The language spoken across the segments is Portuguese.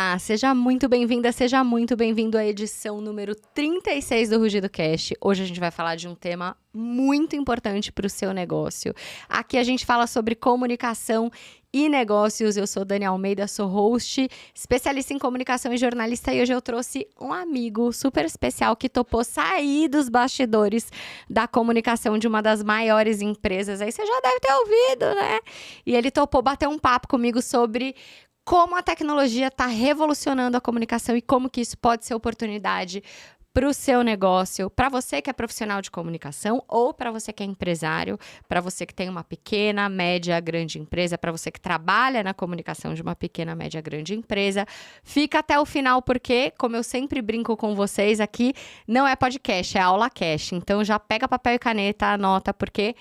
Olá, seja muito bem-vinda, seja muito bem-vindo à edição número 36 do Rugido Cast. Hoje a gente vai falar de um tema muito importante para o seu negócio. Aqui a gente fala sobre comunicação e negócios. Eu sou Dani Almeida, sou host, especialista em comunicação e jornalista, e hoje eu trouxe um amigo super especial que topou sair dos bastidores da comunicação de uma das maiores empresas. Aí você já deve ter ouvido, né? E ele topou bater um papo comigo sobre como a tecnologia está revolucionando a comunicação e como que isso pode ser oportunidade para o seu negócio, para você que é profissional de comunicação ou para você que é empresário, para você que tem uma pequena, média, grande empresa, para você que trabalha na comunicação de uma pequena, média, grande empresa. Fica até o final porque, como eu sempre brinco com vocês aqui, não é podcast, é aula cash. Então já pega papel e caneta, anota, porque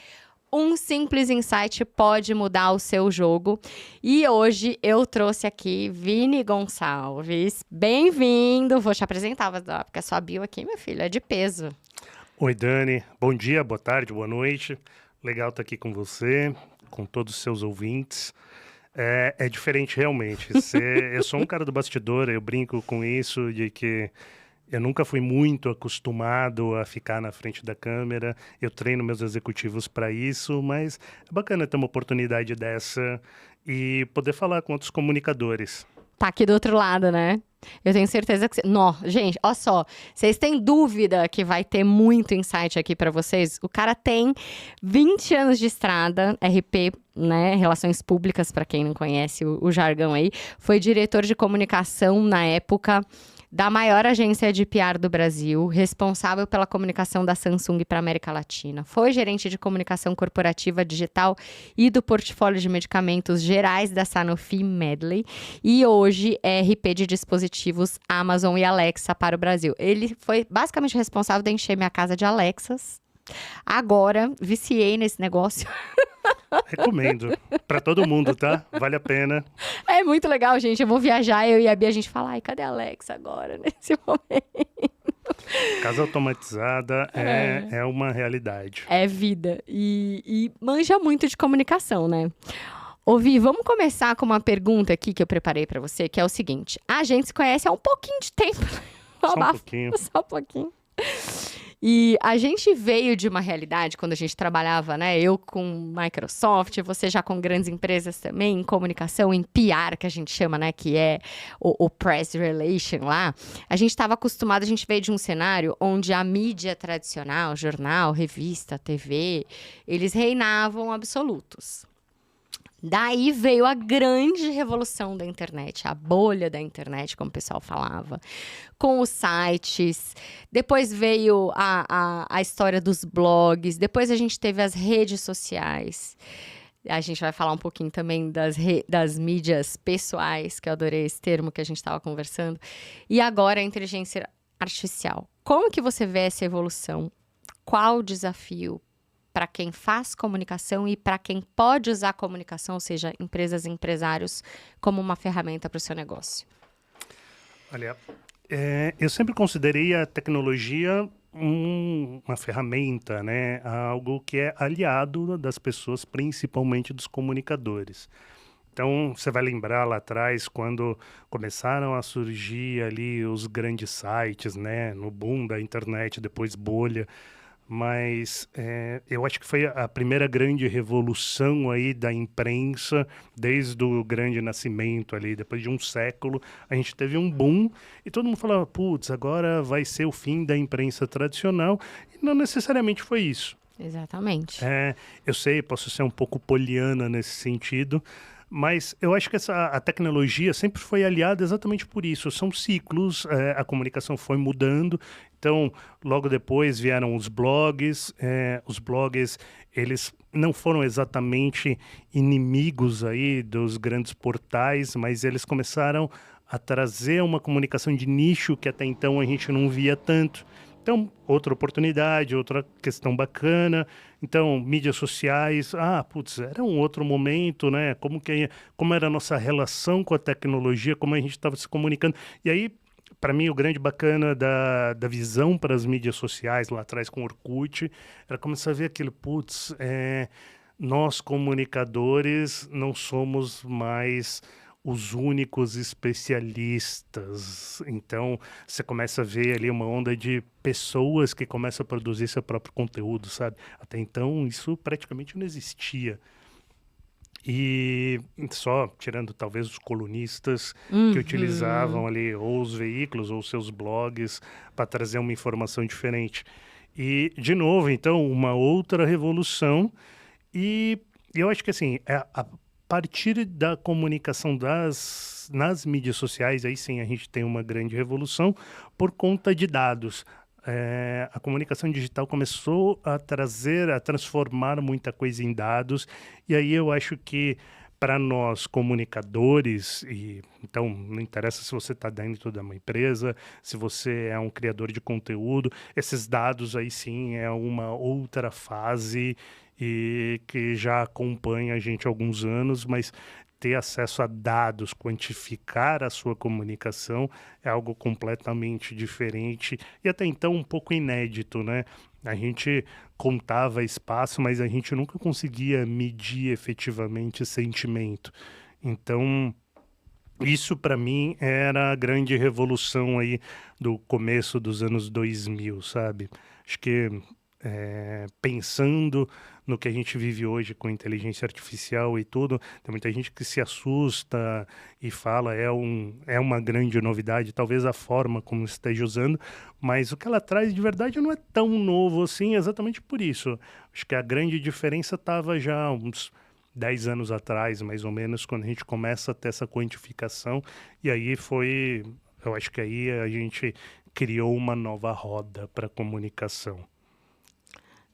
um simples insight pode mudar o seu jogo. E hoje eu trouxe aqui Vini Gonçalves. Bem-vindo! Vou te apresentar, porque a sua bio aqui, meu filho, é de peso. Oi, Dani. Bom dia, boa tarde, boa noite. Legal estar aqui com você, com todos os seus ouvintes. É diferente realmente. Eu sou um cara do bastidor, eu brinco com isso, de que eu nunca fui muito acostumado a ficar na frente da câmera. Eu treino meus executivos para isso, mas é bacana ter uma oportunidade dessa e poder falar com outros comunicadores. Tá aqui do outro lado, né? Eu tenho certeza que... Gente, olha só. Vocês têm dúvida que vai ter muito insight aqui para vocês? O cara tem 20 anos de estrada, RP, né? Relações Públicas, para quem não conhece o jargão aí. Foi diretor de comunicação na época da maior agência de PR do Brasil, responsável pela comunicação da Samsung para a América Latina. Foi gerente de comunicação corporativa digital e do portfólio de medicamentos gerais da Sanofi Medley. E hoje é RP de dispositivos Amazon e Alexa para o Brasil. Ele foi basicamente responsável de encher minha casa de Alexas. Agora, viciei nesse negócio. Recomendo. Para todo mundo, tá? Vale a pena. É muito legal, gente. Eu vou viajar, eu e a Bia, a gente fala, ai, cadê a Alexa agora, nesse momento? Casa automatizada é uma realidade. É vida. E manja muito de comunicação, né? Ô, Vi, vamos começar com uma pergunta aqui que eu preparei pra você, que é o seguinte. A gente se conhece há um pouquinho de tempo. Só um pouquinho. Só um pouquinho. E a gente veio de uma realidade, quando a gente trabalhava, né? Eu com Microsoft, você já com grandes empresas também, em comunicação, em PR, que a gente chama, né? Que é o Press Relation lá. A gente estava acostumado, a gente veio de um cenário onde a mídia tradicional, jornal, revista, TV, eles reinavam absolutos. Daí veio a grande revolução da internet, a bolha da internet, como o pessoal falava, com os sites. Depois veio a história dos blogs. Depois a gente teve as redes sociais. A gente vai falar um pouquinho também das mídias pessoais, que eu adorei esse termo que a gente estava conversando. E agora a inteligência artificial. Como que você vê essa evolução? Qual o desafio para quem faz comunicação e para quem pode usar a comunicação, ou seja, empresas e empresários, como uma ferramenta para o seu negócio? Olha, eu sempre considerei a tecnologia uma ferramenta, né? Algo que é aliado das pessoas, principalmente dos comunicadores. Então, você vai lembrar lá atrás, quando começaram a surgir ali os grandes sites, né? No boom da internet, depois bolha. Mas eu acho que foi a primeira grande revolução aí da imprensa, desde o grande nascimento ali, depois de um século, a gente teve um boom e todo mundo falava, putz, agora vai ser o fim da imprensa tradicional, e não necessariamente foi isso. Exatamente. Eu sei, posso ser um pouco poliana nesse sentido, mas eu acho que a tecnologia sempre foi aliada exatamente por isso. São ciclos, a comunicação foi mudando. Então, logo depois vieram os blogs. Os blogs, eles não foram exatamente inimigos aí dos grandes portais, mas eles começaram a trazer uma comunicação de nicho que até então a gente não via tanto. Então, outra oportunidade, outra questão bacana. Então, mídias sociais, era um outro momento, né? Como era a nossa relação com a tecnologia, como a gente estava se comunicando. E aí, para mim, o grande bacana da visão para as mídias sociais, lá atrás com o Orkut, era começar a ver aquilo, nós comunicadores não somos mais os únicos especialistas. Então, você começa a ver ali uma onda de pessoas que começam a produzir seu próprio conteúdo, sabe? Até então, isso praticamente não existia. E só tirando talvez os colunistas que utilizavam ali ou os veículos ou seus blogs para trazer uma informação diferente. E, de novo, então, uma outra revolução. E eu acho que, assim, a partir da comunicação nas mídias sociais, aí sim a gente tem uma grande revolução por conta de dados. A comunicação digital começou a transformar muita coisa em dados, e aí eu acho que para nós comunicadores, e então não interessa se você está dentro de uma empresa, se você é um criador de conteúdo, esses dados aí sim é uma outra fase e que já acompanha a gente há alguns anos, mas ter acesso a dados, quantificar a sua comunicação é algo completamente diferente e até então um pouco inédito, né? A gente contava espaço, mas a gente nunca conseguia medir efetivamente sentimento. Então, isso para mim era a grande revolução aí do começo dos anos 2000, sabe? Acho que pensando no que a gente vive hoje com inteligência artificial e tudo, tem muita gente que se assusta e fala é uma grande novidade, talvez a forma como esteja usando, mas o que ela traz de verdade não é tão novo assim, exatamente por isso. Acho que a grande diferença estava já uns 10 anos atrás, mais ou menos, quando a gente começa a ter essa quantificação, e aí eu acho que aí a gente criou uma nova roda para comunicação.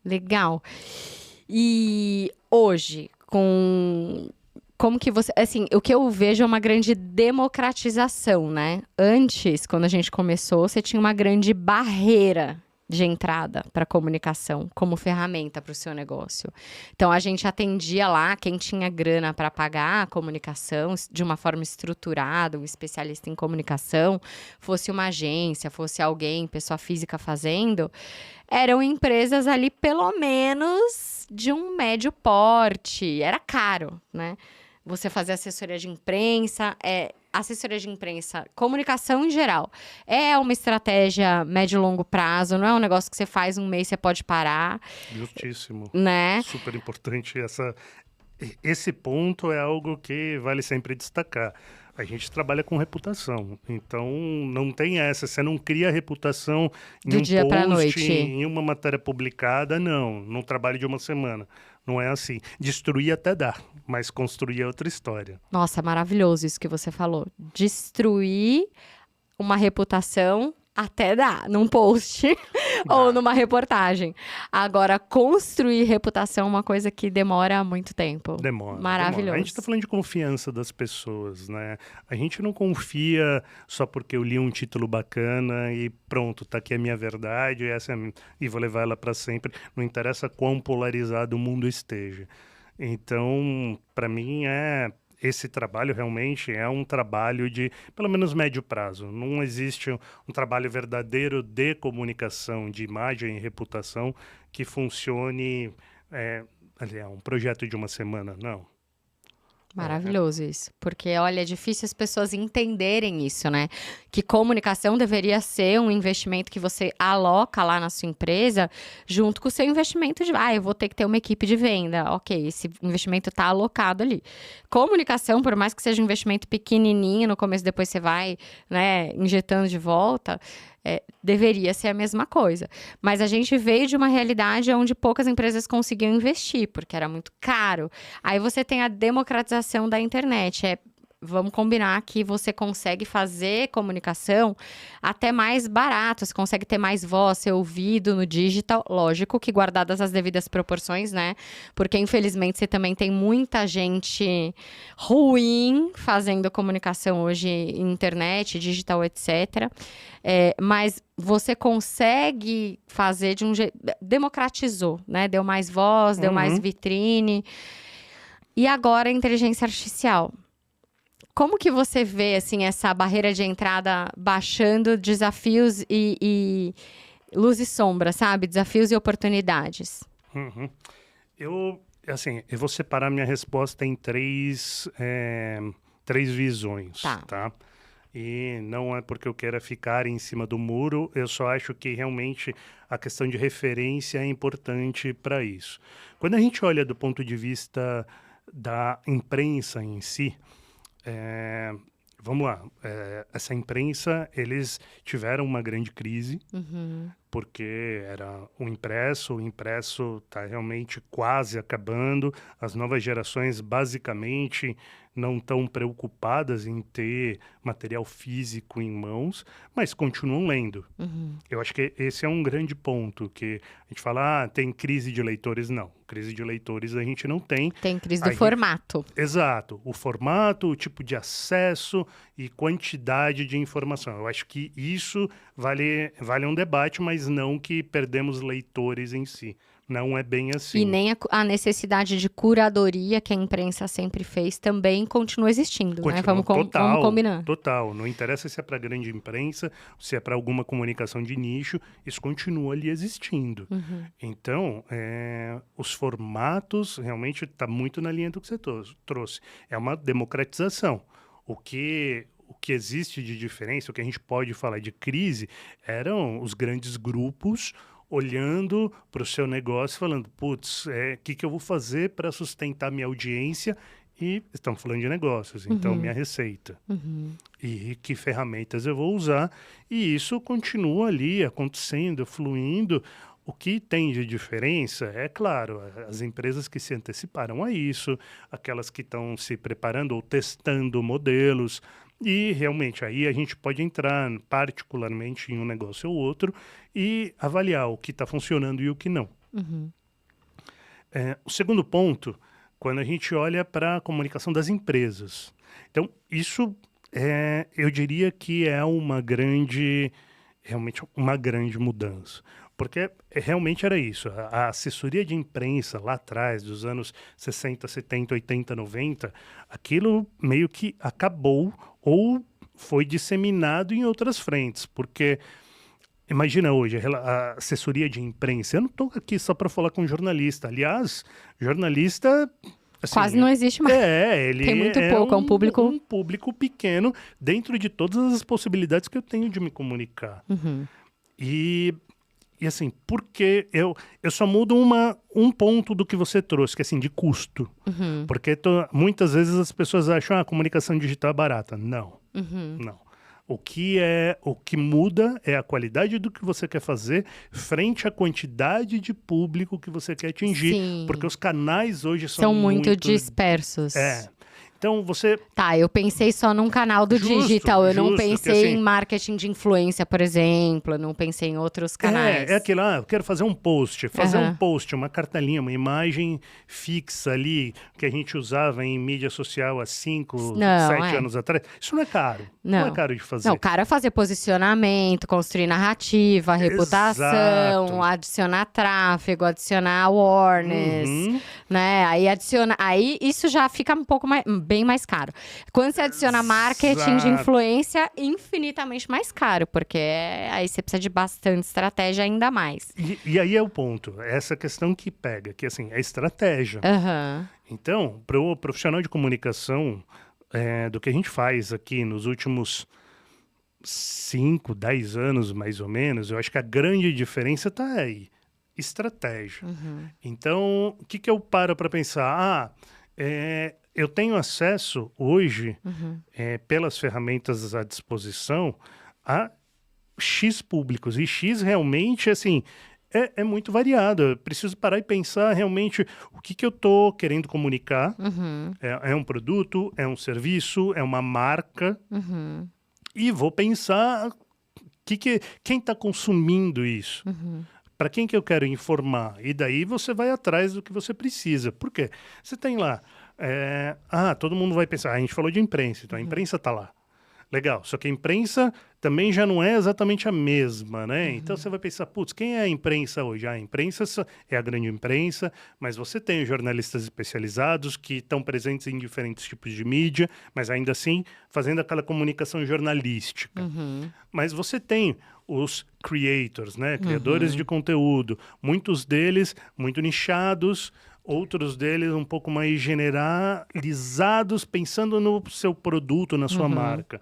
Legal. E hoje, como que você... Assim, o que eu vejo é uma grande democratização, né? Antes, quando a gente começou, você tinha uma grande barreira de entrada para a comunicação como ferramenta para o seu negócio. Então, a gente atendia lá quem tinha grana para pagar a comunicação de uma forma estruturada, um especialista em comunicação, fosse uma agência, fosse alguém, pessoa física fazendo, eram empresas ali pelo menos de um médio porte, era caro, né? Você fazer assessoria de imprensa, comunicação em geral. É uma estratégia médio e longo prazo, não é um negócio que você faz um mês, você pode parar. Justíssimo. Né? Super importante. Esse ponto é algo que vale sempre destacar. A gente trabalha com reputação, então não tem essa. Você não cria reputação em do um dia para post, noite, em uma matéria publicada, não. Num trabalho de uma semana. Não é assim. Destruir até dá, mas construir é outra história. Nossa, maravilhoso isso que você falou. Destruir uma reputação até dá, num post ou numa reportagem. Agora, construir reputação é uma coisa que demora muito tempo. Demora. Maravilhoso. A gente está falando de confiança das pessoas, né? A gente não confia só porque eu li um título bacana e pronto, tá aqui a minha verdade, e vou levar ela para sempre. Não interessa quão polarizado o mundo esteja. Então, para mim, esse trabalho realmente é um trabalho de, pelo menos, médio prazo. Não existe um trabalho verdadeiro de comunicação, de imagem e reputação que funcione, um projeto de uma semana, não. Maravilhoso isso. Porque, olha, é difícil as pessoas entenderem isso, né? Que comunicação deveria ser um investimento que você aloca lá na sua empresa junto com o seu investimento de... eu vou ter que ter uma equipe de venda. Ok, esse investimento está alocado ali. Comunicação, por mais que seja um investimento pequenininho no começo, depois você vai, né, injetando de volta... deveria ser a mesma coisa. Mas a gente veio de uma realidade onde poucas empresas conseguiam investir, porque era muito caro. Aí você tem a democratização da internet. Vamos combinar que você consegue fazer comunicação até mais barato, você consegue ter mais voz, ser ouvido no digital, lógico que guardadas as devidas proporções, né? Porque, infelizmente, você também tem muita gente ruim fazendo comunicação hoje em internet, digital, etc. Mas você consegue fazer de um jeito... Democratizou, né? Deu mais voz, deu mais vitrine. E agora, a inteligência artificial. Como que você vê, assim, essa barreira de entrada baixando, desafios e luz e sombra, sabe? Desafios e oportunidades. Eu vou separar minha resposta em três três visões, tá? E não é porque eu queira ficar em cima do muro, eu só acho que realmente a questão de referência é importante para isso. Quando a gente olha do ponto de vista da imprensa em si, vamos lá, essa imprensa, eles tiveram uma grande crise, porque era o impresso está realmente quase acabando, as novas gerações basicamente não estão preocupadas em ter material físico em mãos, mas continuam lendo. Eu acho que esse é um grande ponto, que a gente fala, tem crise de leitores. Não, crise de leitores a gente não tem. Tem crise do formato. Exato, o formato, o tipo de acesso e quantidade de informação. Eu acho que isso vale um debate, mas não que perdemos leitores em si. Não é bem assim. E nem a necessidade de curadoria que a imprensa sempre fez também continua existindo, né? Vamos combinar. Total. Não interessa se é para grande imprensa, se é para alguma comunicação de nicho, isso continua ali existindo. Então, os formatos realmente está muito na linha do que você trouxe. É uma democratização. O que existe de diferença, o que a gente pode falar de crise, eram os grandes grupos olhando para o seu negócio, falando, putz, que eu vou fazer para sustentar minha audiência? E estamos falando de negócios, então minha receita. E que ferramentas eu vou usar? E isso continua ali acontecendo, fluindo. O que tem de diferença é, claro, as empresas que se anteciparam a isso, aquelas que estão se preparando ou testando modelos. E, realmente, aí a gente pode entrar particularmente em um negócio ou outro e avaliar o que está funcionando e o que não. O segundo ponto, quando a gente olha para a comunicação das empresas. Então, isso eu diria que é realmente uma grande mudança. Porque realmente era isso. A assessoria de imprensa lá atrás, dos anos 60, 70, 80, 90, aquilo meio que acabou ou foi disseminado em outras frentes. Porque, imagina hoje, a assessoria de imprensa. Eu não estou aqui só para falar com jornalista. Aliás, jornalista... Assim, quase não existe mais. Ele tem muito pouco, é um público pequeno dentro de todas as possibilidades que eu tenho de me comunicar. E assim, porque eu só mudo um ponto do que você trouxe, que é assim, de custo. Porque muitas vezes as pessoas acham a comunicação digital é barata. Não, não. O que muda é a qualidade do que você quer fazer frente à quantidade de público que você quer atingir. Sim. Porque os canais hoje são muito dispersos. Então, você... Tá, eu pensei só num canal do digital. Eu não pensei em marketing de influência, por exemplo. Eu não pensei em outros canais. É aquilo, eu quero fazer um post. Um post, uma cartelinha, uma imagem fixa ali, que a gente usava em mídia social há 5, 7 anos atrás. Isso não é caro. Não é caro de fazer. Não, caro é fazer posicionamento, construir narrativa, reputação, adicionar tráfego, adicionar awareness, né? Aí isso já fica um pouco bem mais caro. Quando você adiciona marketing de influência, infinitamente mais caro, porque aí você precisa de bastante estratégia ainda mais. E aí é o ponto, essa questão que pega, que assim, é estratégia. Então, para o profissional de comunicação, do que a gente faz aqui nos últimos 5, 10 anos, mais ou menos, eu acho que a grande diferença está aí, estratégia. Então, o que eu paro para pensar? Eu tenho acesso hoje, pelas ferramentas à disposição, a X públicos. E X realmente, assim, é muito variado. Eu preciso parar e pensar realmente o que eu estou querendo comunicar. É um produto, é um serviço, é uma marca. E vou pensar quem está consumindo isso. Para quem que eu quero informar? E daí você vai atrás do que você precisa. Por quê? Você tem lá... todo mundo vai pensar, a gente falou de imprensa, então a imprensa está lá. Legal, só que a imprensa também já não é exatamente a mesma, né? Então você vai pensar, putz, quem é a imprensa hoje? A imprensa é a grande imprensa, mas você tem os jornalistas especializados que estão presentes em diferentes tipos de mídia, mas ainda assim fazendo aquela comunicação jornalística. Mas você tem os creators, né? Criadores de conteúdo. Muitos deles muito nichados, outros deles um pouco mais generalizados, pensando no seu produto, na sua marca.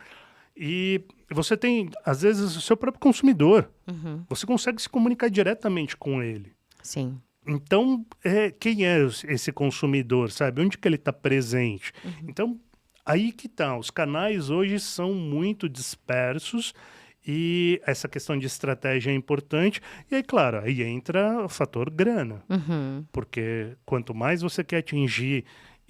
E você tem, às vezes, o seu próprio consumidor. Você consegue se comunicar diretamente com ele. Sim. Então, quem é esse consumidor, sabe? Onde que ele está presente? Então, aí que tá. Os canais hoje são muito dispersos e essa questão de estratégia é importante. E aí, claro, aí entra o fator grana. Porque quanto mais você quer atingir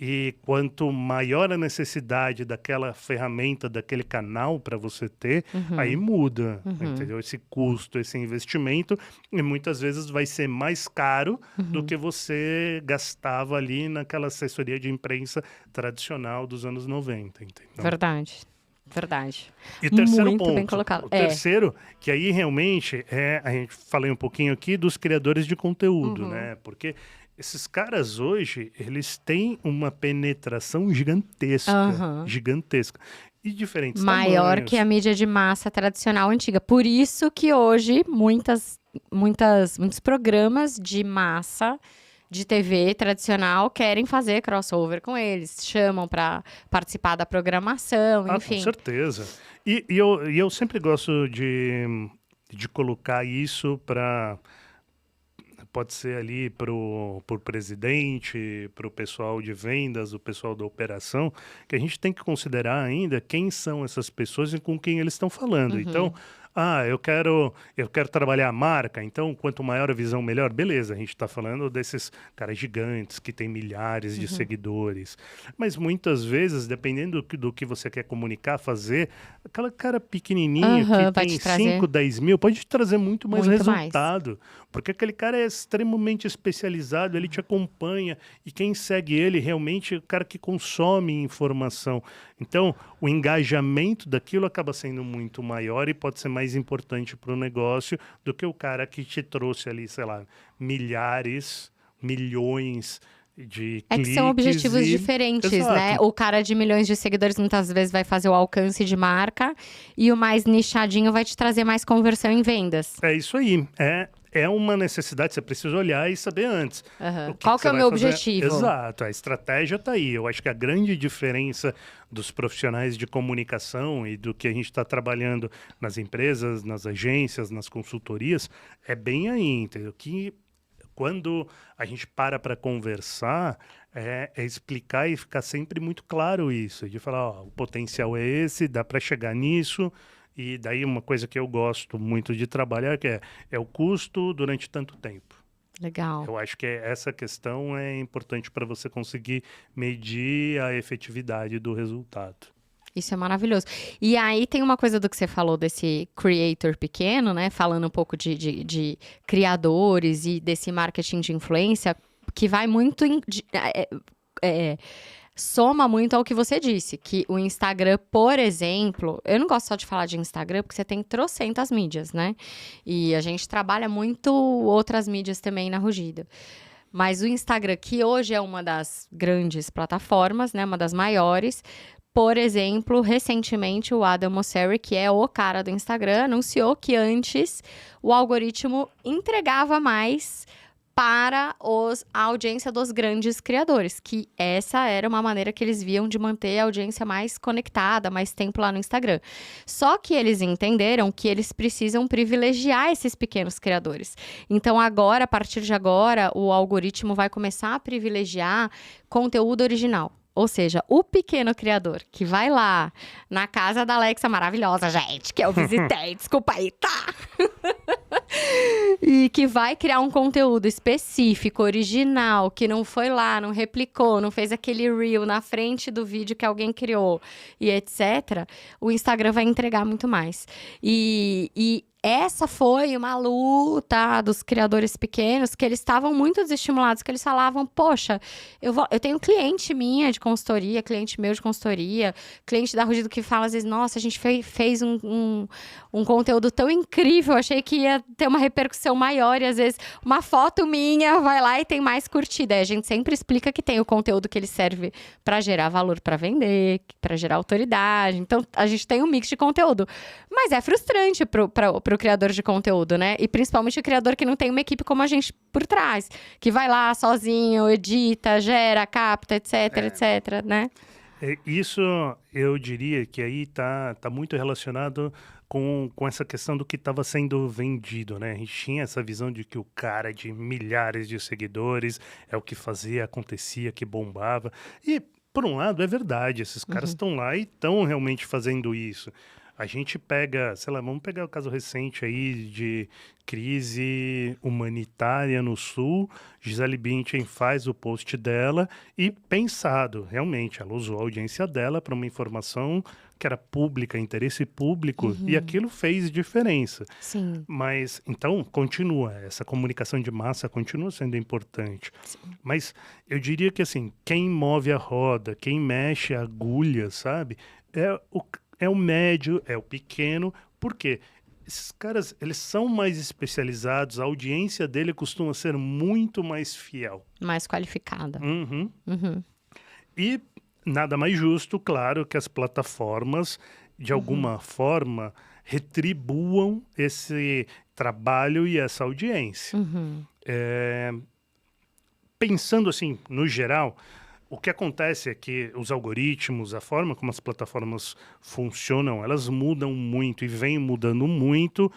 e quanto maior a necessidade daquela ferramenta, daquele canal para você ter, aí muda, entendeu? Esse custo, esse investimento, e muitas vezes vai ser mais caro do que você gastava ali naquela assessoria de imprensa tradicional dos anos 90, entendeu? Verdade. E o terceiro Muito ponto, bem colocado. o terceiro, que aí realmente a gente falei um pouquinho aqui dos criadores de conteúdo, né? Porque esses caras hoje, eles têm uma penetração gigantesca, gigantesca. E diferentes Maior tamanhos. que a mídia de massa tradicional antiga. Por isso que hoje muitos programas de massa de TV tradicional querem fazer crossover com eles. Chamam para participar da programação, enfim. Com certeza. E eu sempre gosto de colocar isso para... Pode ser ali para o presidente, para o pessoal de vendas, o pessoal da operação, que a gente tem que considerar ainda quem são essas pessoas e com quem eles estão falando. Então, eu quero trabalhar a marca, então quanto maior a visão, melhor. Beleza, a gente está falando desses caras gigantes que têm milhares de seguidores. Mas muitas vezes, dependendo do que você quer comunicar, fazer, aquela cara pequenininho que tem 5, 10 mil, pode te trazer muito mais resultado. Porque aquele cara é extremamente especializado, ele te acompanha, e quem segue ele realmente é o cara que consome informação. Então, o engajamento daquilo acaba sendo muito maior e pode ser mais importante para o negócio do que o cara que te trouxe ali, sei lá, milhares, milhões de cliques. Que são objetivos diferentes, né? O cara de milhões de seguidores muitas vezes vai fazer o alcance de marca e o mais nichadinho vai te trazer mais conversão em vendas. É isso aí. É uma necessidade, você precisa olhar e saber antes. Qual que é o meu objetivo? Exato, a estratégia está aí. Eu acho que a grande diferença dos profissionais de comunicação e do que a gente está trabalhando nas empresas, nas agências, nas consultorias, é bem aí, entendeu? Que quando a gente para conversar, é explicar e ficar sempre muito claro isso. De falar, o potencial é esse, dá para chegar nisso. E daí uma coisa que eu gosto muito de trabalhar, que é o custo durante tanto tempo. Legal. Eu acho que essa questão é importante para você conseguir medir a efetividade do resultado. Isso é maravilhoso. E aí tem uma coisa do que você falou desse creator pequeno, né? Falando um pouco de criadores e desse marketing de influência, que vai muito... soma muito ao que você disse, que o Instagram, por exemplo, eu não gosto só de falar de Instagram, porque você tem trocentas mídias, né? E a gente trabalha muito outras mídias também na Rugido. Mas o Instagram, que hoje é uma das grandes plataformas, né? Uma das maiores. Por exemplo, recentemente o Adam Mosseri, que é o cara do Instagram, anunciou que antes o algoritmo entregava mais para a audiência dos grandes criadores, que essa era uma maneira que eles viam de manter a audiência mais conectada, mais tempo lá no Instagram. Só que eles entenderam que eles precisam privilegiar esses pequenos criadores. Então agora, a partir de agora, o algoritmo vai começar a privilegiar conteúdo original. Ou seja, o pequeno criador que vai lá na casa da Alexa maravilhosa, gente, que eu visitei, desculpa aí, tá? E que vai criar um conteúdo específico, original, que não foi lá, não replicou, não fez aquele reel na frente do vídeo que alguém criou e etc., o Instagram vai entregar muito mais. E essa foi uma luta dos criadores pequenos, que eles estavam muito desestimulados, que eles falavam, poxa, eu tenho cliente minha de consultoria, cliente meu de consultoria, cliente da Rugido que fala às vezes, nossa, a gente fez um conteúdo tão incrível, achei que ia ter uma repercussão maior, e às vezes uma foto minha vai lá e tem mais curtida. Aí a gente sempre explica que tem o conteúdo que ele serve para gerar valor para vender, para gerar autoridade, então a gente tem um mix de conteúdo. Mas é frustrante pro para o criador de conteúdo, né? E principalmente o criador que não tem uma equipe como a gente por trás, que vai lá sozinho, edita, gera, capta, etc, etc, né? Isso eu diria que aí tá muito relacionado com essa questão do que estava sendo vendido, né? A gente tinha essa visão de que o cara de milhares de seguidores é o que fazia, acontecia, que bombava. E, por um lado, é verdade, esses caras estão lá e estão realmente fazendo isso. A gente pega, sei lá, vamos pegar o caso recente aí de crise humanitária no Sul. Gisele Bündchen faz o post dela e pensado, realmente, ela usou a audiência dela para uma informação que era pública, interesse público, e aquilo fez diferença. Sim. Mas, então, continua, essa comunicação de massa continua sendo importante. Sim. Mas eu diria que, assim, quem move a roda, quem mexe a agulha, sabe, é o médio, é o pequeno. Por quê? Esses caras, eles são mais especializados, a audiência dele costuma ser muito mais fiel. Mais qualificada. E nada mais justo, claro, que as plataformas, de alguma forma, retribuam esse trabalho e essa audiência. Pensando assim, no geral, o que acontece é que os algoritmos, a forma como as plataformas funcionam, elas mudam muito e vêm mudando muito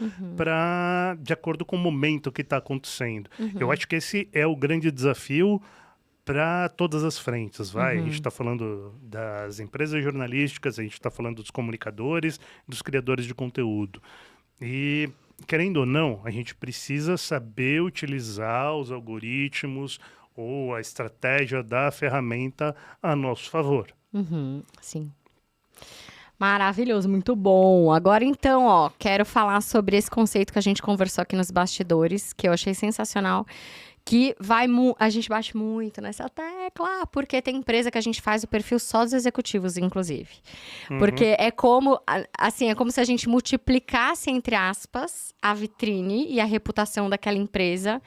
de acordo com o momento que está acontecendo. Eu acho que esse é o grande desafio para todas as frentes, A gente está falando das empresas jornalísticas, a gente está falando dos comunicadores, dos criadores de conteúdo. E, querendo ou não, a gente precisa saber utilizar os algoritmos ou a estratégia da ferramenta a nosso favor. Sim. Maravilhoso, muito bom. Agora, então, ó, quero falar sobre esse conceito que a gente conversou aqui nos bastidores, que eu achei sensacional, que a gente bate muito nessa tecla, porque tem empresa que a gente faz o perfil só dos executivos, inclusive. Porque é como se a gente multiplicasse, entre aspas, a vitrine e a reputação daquela empresa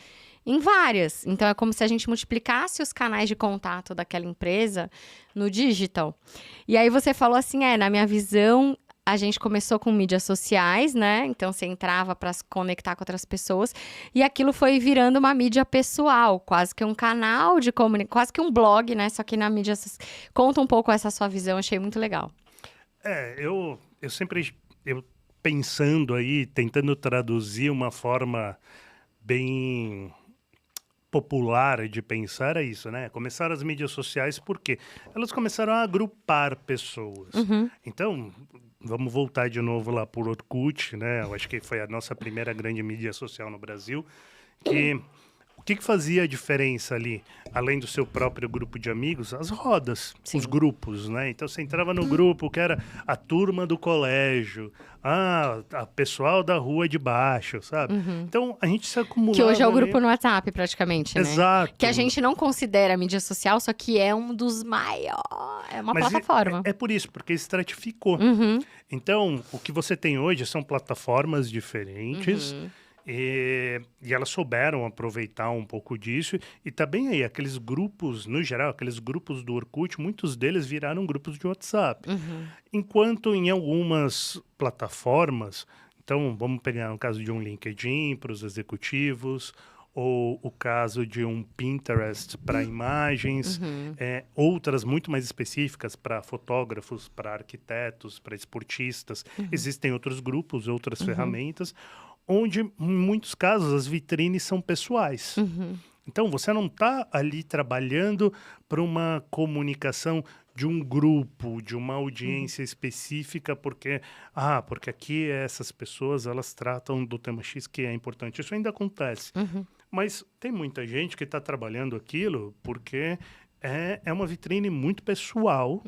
em várias. Então, é como se a gente multiplicasse os canais de contato daquela empresa no digital. E aí você falou assim, na minha visão, a gente começou com mídias sociais, né? Então, você entrava para se conectar com outras pessoas. E aquilo foi virando uma mídia pessoal, quase que um canal de comunicação, quase que um blog, né? Só que na mídia... Conta um pouco essa sua visão, achei muito legal. Eu sempre... pensando aí, tentando traduzir uma forma bem popular de pensar é isso, né? Começaram as mídias sociais porque elas começaram a agrupar pessoas. Então, vamos voltar de novo lá por Orkut, né? Eu acho que foi a nossa primeira grande mídia social no Brasil, que o que fazia a diferença ali, além do seu próprio grupo de amigos? As rodas, os grupos, né? Então, você entrava no grupo que era a turma do colégio, a pessoal da rua de baixo, sabe? Então, a gente se acumulava... Que hoje é o grupo no WhatsApp, praticamente, né? Exato. Que a gente não considera mídia social, só que é um dos maiores... É uma plataforma. É por isso, porque estratificou. Então, o que você tem hoje são plataformas diferentes... E elas souberam aproveitar um pouco disso. E também aí, aqueles grupos, no geral, aqueles grupos do Orkut, muitos deles viraram grupos de WhatsApp. Enquanto em algumas plataformas, então vamos pegar o caso de um LinkedIn para os executivos, ou o caso de um Pinterest para imagens, outras muito mais específicas para fotógrafos, para arquitetos, para esportistas. Existem outros grupos, outras ferramentas, onde, em muitos casos, as vitrines são pessoais. Então, você não está ali trabalhando para uma comunicação de um grupo, de uma audiência específica, porque aqui essas pessoas, elas tratam do tema X que é importante. Isso ainda acontece. Mas tem muita gente que está trabalhando aquilo porque é uma vitrine muito pessoal,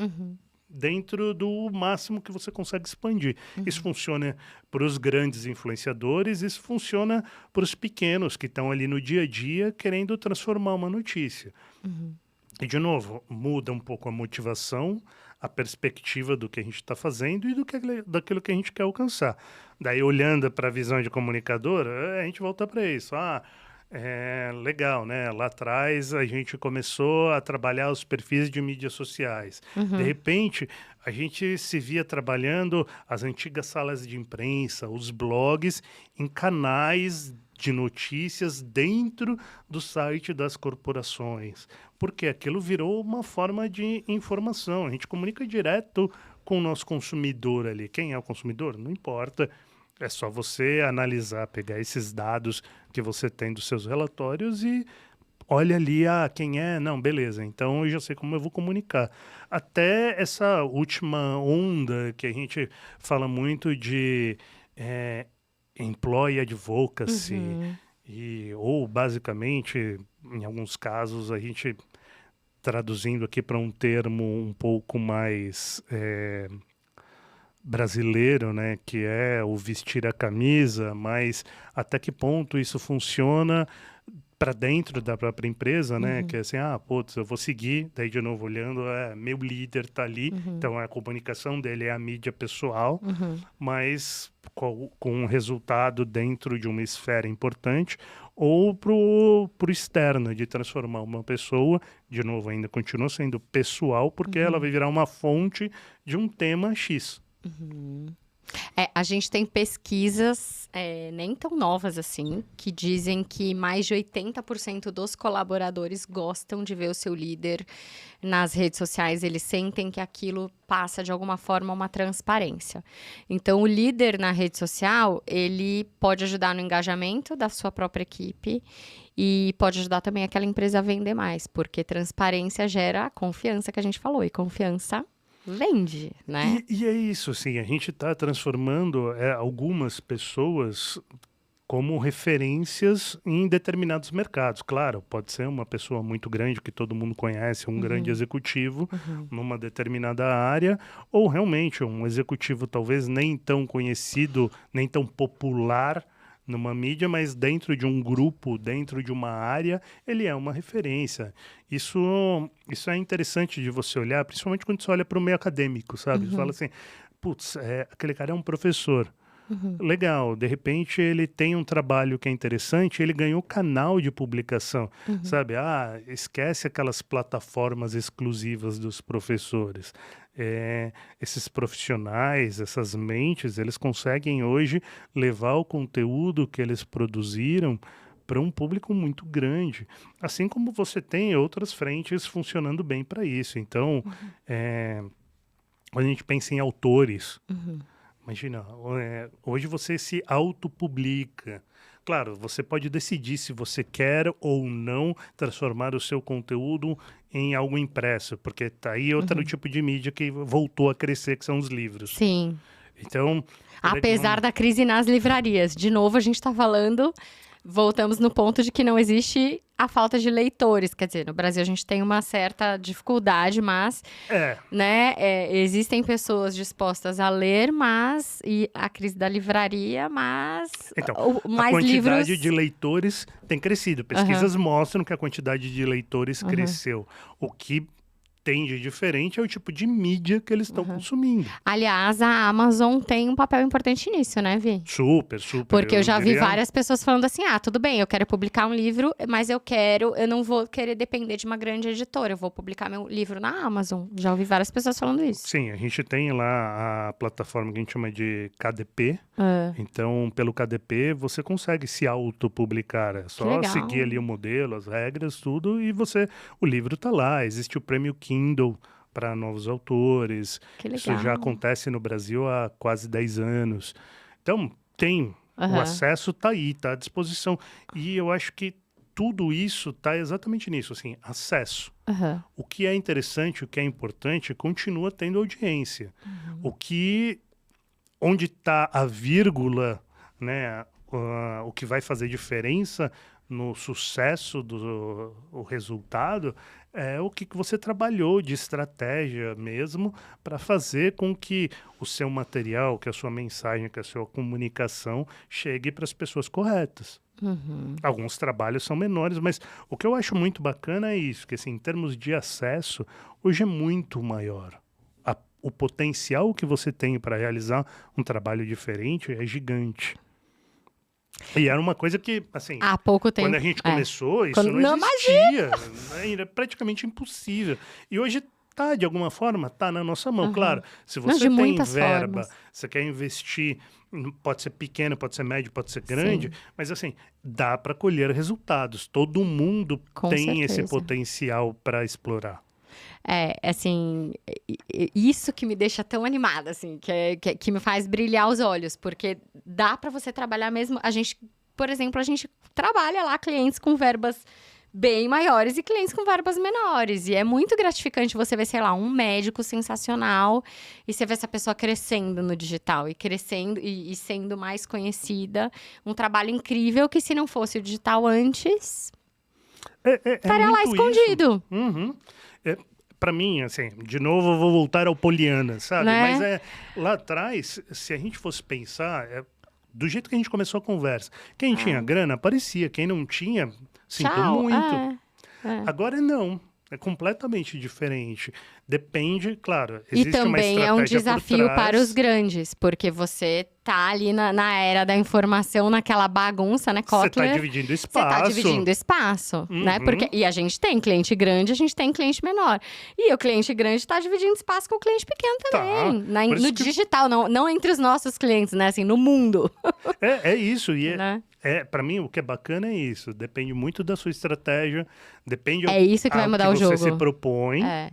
dentro do máximo que você consegue expandir. Isso funciona para os grandes influenciadores, isso funciona para os pequenos que estão ali no dia a dia querendo transformar uma notícia. E, de novo, muda um pouco a motivação, a perspectiva do que a gente está fazendo e daquilo que a gente quer alcançar. Daí, olhando para a visão de comunicador, a gente volta para isso. Legal, né? Lá atrás a gente começou a trabalhar os perfis de mídias sociais. De repente, a gente se via trabalhando as antigas salas de imprensa, os blogs, em canais de notícias dentro do site das corporações. Porque aquilo virou uma forma de informação. A gente comunica direto com o nosso consumidor ali. Quem é o consumidor? Não importa. É só você analisar, pegar esses dados que você tem dos seus relatórios e olha ali, quem é? Não, beleza, então eu já sei como eu vou comunicar. Até essa última onda que a gente fala muito de employee advocacy, Uhum. ou basicamente, em alguns casos, a gente traduzindo aqui para um termo um pouco mais brasileiro, né, que é o vestir a camisa, mas até que ponto isso funciona para dentro da própria empresa, né, que é assim, putz, eu vou seguir, daí de novo olhando, meu líder tá ali, então a comunicação dele é a mídia pessoal, mas com um resultado dentro de uma esfera importante, ou pro externo, de transformar uma pessoa, de novo, ainda continua sendo pessoal, porque ela vai virar uma fonte de um tema X. A gente tem pesquisas, nem tão novas assim, que dizem que mais de 80% dos colaboradores gostam de ver o seu líder nas redes sociais. Eles sentem que aquilo passa, de alguma forma, uma transparência. Então, o líder na rede social, ele pode ajudar no engajamento da sua própria equipe e pode ajudar também aquela empresa a vender mais, porque transparência gera a confiança que a gente falou, e confiança vende, né? E é isso, assim, a gente está transformando algumas pessoas como referências em determinados mercados. Claro, pode ser uma pessoa muito grande que todo mundo conhece, um grande executivo numa determinada área, ou realmente um executivo talvez nem tão conhecido, nem tão popular numa mídia, mas dentro de um grupo, dentro de uma área, ele é uma referência. Isso é interessante de você olhar, principalmente quando você olha para o meio acadêmico, sabe? Você fala assim, putz, aquele cara é um professor. Legal, de repente ele tem um trabalho que é interessante, ele ganhou canal de publicação, sabe? Esquece aquelas plataformas exclusivas dos professores. Esses profissionais, essas mentes, eles conseguem hoje levar o conteúdo que eles produziram para um público muito grande. Assim como você tem outras frentes funcionando bem para isso. Então, quando a gente pensa em autores, imagina, hoje você se autopublica. Claro, você pode decidir se você quer ou não transformar o seu conteúdo em algo impresso, porque tá aí outro tipo de mídia que voltou a crescer, que são os livros. Sim. Então, Apesar da crise nas livrarias. De novo, a gente está falando, voltamos no ponto de que não existe a falta de leitores. Quer dizer, no Brasil a gente tem uma certa dificuldade, mas né, existem pessoas dispostas a ler, e a crise da livraria, mas então, mais a quantidade livros... de leitores tem crescido. Pesquisas mostram que a quantidade de leitores cresceu. O que tem de diferente é o tipo de mídia que eles estão consumindo. Aliás, a Amazon tem um papel importante nisso, né, Vi? Super, super. Porque eu já vi várias pessoas falando assim, tudo bem, eu quero publicar um livro, mas eu não vou querer depender de uma grande editora, eu vou publicar meu livro na Amazon. Já ouvi várias pessoas falando isso. Sim, a gente tem lá a plataforma que a gente chama de KDP. Então, pelo KDP, você consegue se autopublicar. É só seguir ali o modelo, as regras, tudo, e o livro está lá. Existe o prêmio Kindle para novos autores. Que legal. Isso já acontece no Brasil há quase 10 anos. Então, o acesso está aí, está à disposição. E eu acho que tudo isso está exatamente nisso, assim, acesso. O que é interessante, o que é importante, continua tendo audiência. Onde está a vírgula, né, o que vai fazer diferença no sucesso o resultado é o que você trabalhou de estratégia mesmo para fazer com que o seu material, que a sua mensagem, que a sua comunicação chegue para as pessoas corretas. Alguns trabalhos são menores, mas o que eu acho muito bacana é isso, que assim, em termos de acesso, hoje é muito maior. O potencial que você tem para realizar um trabalho diferente é gigante. E era uma coisa que, assim, Há pouco tempo. quando a gente começou, isso Quando- não não, existia. Né? Era praticamente impossível. E hoje tá, de alguma forma, tá na nossa mão. Claro, se Não, você de tem muitas verba, formas. você quer investir, pode ser pequeno, pode ser médio, pode ser grande, Sim. mas assim, dá para colher resultados. Todo mundo Com tem esse certeza. potencial para explorar. Assim, isso que me deixa tão animada, assim, que me faz brilhar os olhos, porque dá para você trabalhar mesmo. A gente, por exemplo, a gente trabalha lá clientes com verbas bem maiores e clientes com verbas menores. E é muito gratificante você ver, sei lá, um médico sensacional e você ver essa pessoa crescendo no digital e crescendo e sendo mais conhecida. Um trabalho incrível que, se não fosse o digital antes, estaria lá muito escondido, isso. Uhum. Para mim, assim, de novo eu vou voltar ao Poliana, sabe? né? Mas lá atrás, se a gente fosse pensar, do jeito que a gente começou a conversa, quem tinha grana aparecia, quem não tinha, sinto Tchau. muito. É. Agora não, é completamente diferente. Depende, claro, E existe uma também é um estratégia por desafio trás. para os grandes, porque você tá ali na era da informação, naquela bagunça, né, Você está Kotler? dividindo Você espaço. tá dividindo espaço, né? Uhum. Porque, e a gente tem cliente grande, a gente tem cliente menor. E o cliente grande está dividindo espaço com o cliente pequeno também. Por isso No que- digital, não entre os nossos clientes, né? Assim, no mundo. É isso, e Né? para mim o que é bacana é isso, depende muito da sua estratégia, depende É isso que vai ao mudar que o você jogo. se propõe. É.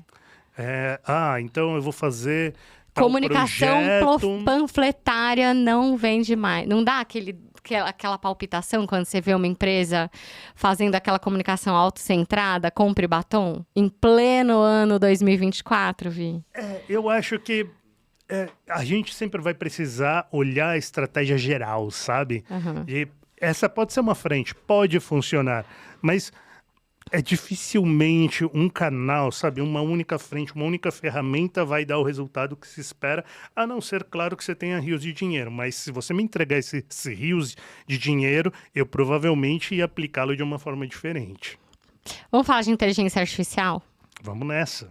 Então eu vou fazer tal Comunicação projeto. panfletária não vende mais. Não dá aquela palpitação quando você vê uma empresa fazendo aquela comunicação autocentrada, compre batom, em pleno ano 2024, Vi? Eu acho que a gente sempre vai precisar olhar a estratégia geral, sabe? Uhum. E essa pode ser uma frente, pode funcionar, mas dificilmente um canal, sabe? Uma única frente, uma única ferramenta vai dar o resultado que se espera, a não ser, claro, que você tenha rios de dinheiro. Mas se você me entregar esse rios de dinheiro, eu provavelmente ia aplicá-lo de uma forma diferente. Vamos falar de inteligência artificial? Vamos nessa.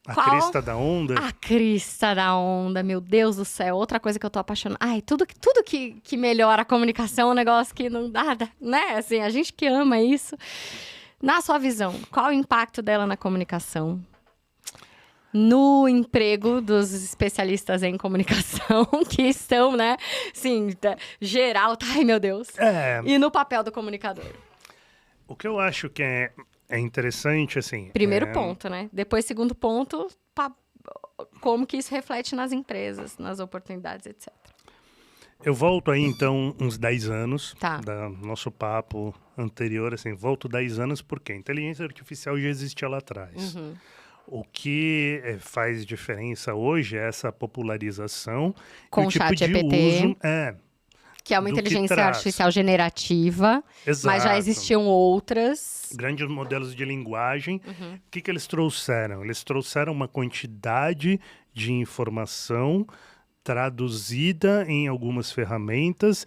A Qual? crista da onda. A crista da onda, meu Deus do céu. Outra coisa que eu tô apaixonada. Ai, tudo que melhora a comunicação é um negócio que não dá, né? Assim, a gente que ama isso. Na sua visão, qual o impacto dela na comunicação? No emprego dos especialistas em comunicação, que estão, né? Sim, geral. Ai, meu Deus. E no papel do comunicador? O que eu acho que é interessante, assim... Primeiro ponto, né? Depois, segundo ponto, como que isso reflete nas empresas, nas oportunidades, etc. Eu volto aí, então, uns 10 anos Tá. do nosso papo anterior, assim, volto 10 anos porque a inteligência artificial já existia lá atrás. Uhum. O que faz diferença hoje é essa popularização Com e o tipo de ChatGPT. uso... Que é uma do que inteligência traz. artificial generativa, Exato. mas já existiam outras. Grandes modelos de linguagem. O que eles trouxeram? Eles trouxeram uma quantidade de informação traduzida em algumas ferramentas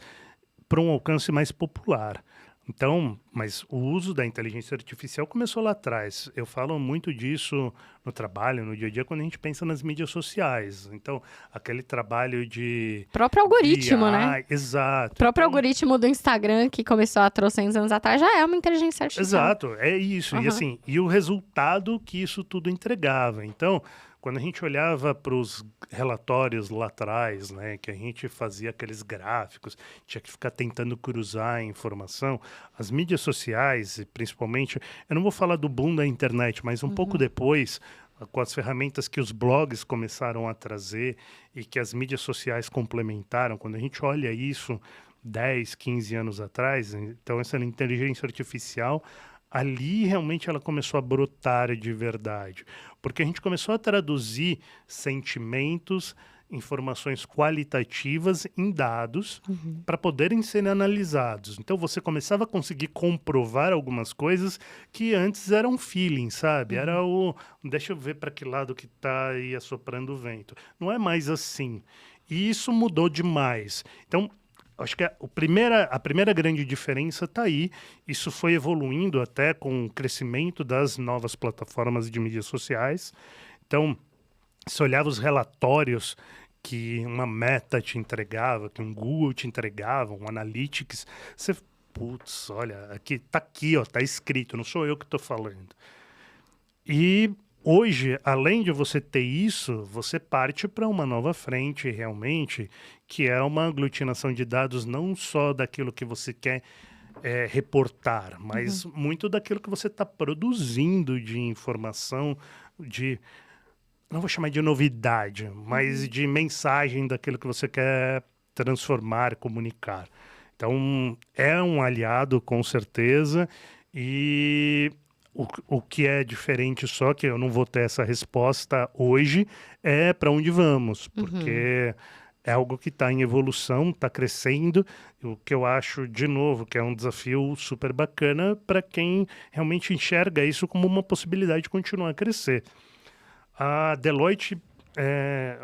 para um alcance mais popular. Então, mas o uso da inteligência artificial começou lá atrás. Eu falo muito disso no trabalho, no dia a dia, quando a gente pensa nas mídias sociais. Então, aquele trabalho de... Próprio algoritmo, BI, né? Exato. O próprio Então, algoritmo do Instagram, que começou há 300 anos atrás, já é uma inteligência artificial. Exato, é isso. E assim, e o resultado que isso tudo entregava. Então, quando a gente olhava para os relatórios lá atrás, né, que a gente fazia aqueles gráficos, tinha que ficar tentando cruzar a informação, as mídias sociais, e principalmente, eu não vou falar do boom da internet, mas um pouco depois, com as ferramentas que os blogs começaram a trazer e que as mídias sociais complementaram, quando a gente olha isso 10, 15 anos atrás, então essa inteligência artificial, ali realmente ela começou a brotar de verdade, porque a gente começou a traduzir sentimentos, informações qualitativas em dados para poderem ser analisados. Então você começava a conseguir comprovar algumas coisas que antes eram feeling, sabe? Era deixa eu ver para que lado que está aí assoprando o vento. Não é mais assim. E isso mudou demais. Então, acho que a primeira grande diferença está aí. Isso foi evoluindo até com o crescimento das novas plataformas de mídias sociais. Então, se olhava os relatórios que uma Meta te entregava, que um Google te entregava, um Analytics, você, putz, olha, aqui, ó, tá escrito, não sou eu que estou falando. E hoje, além de você ter isso, você parte para uma nova frente realmente, que é uma aglutinação de dados não só daquilo que você quer reportar, mas muito daquilo que você está produzindo de informação, não vou chamar de novidade, mas de mensagem daquilo que você quer transformar, comunicar. Então, é um aliado, com certeza, e o que é diferente só, que eu não vou ter essa resposta hoje, é para onde vamos, porque é algo que está em evolução, está crescendo, o que eu acho, de novo, que é um desafio super bacana para quem realmente enxerga isso como uma possibilidade de continuar a crescer. A Deloitte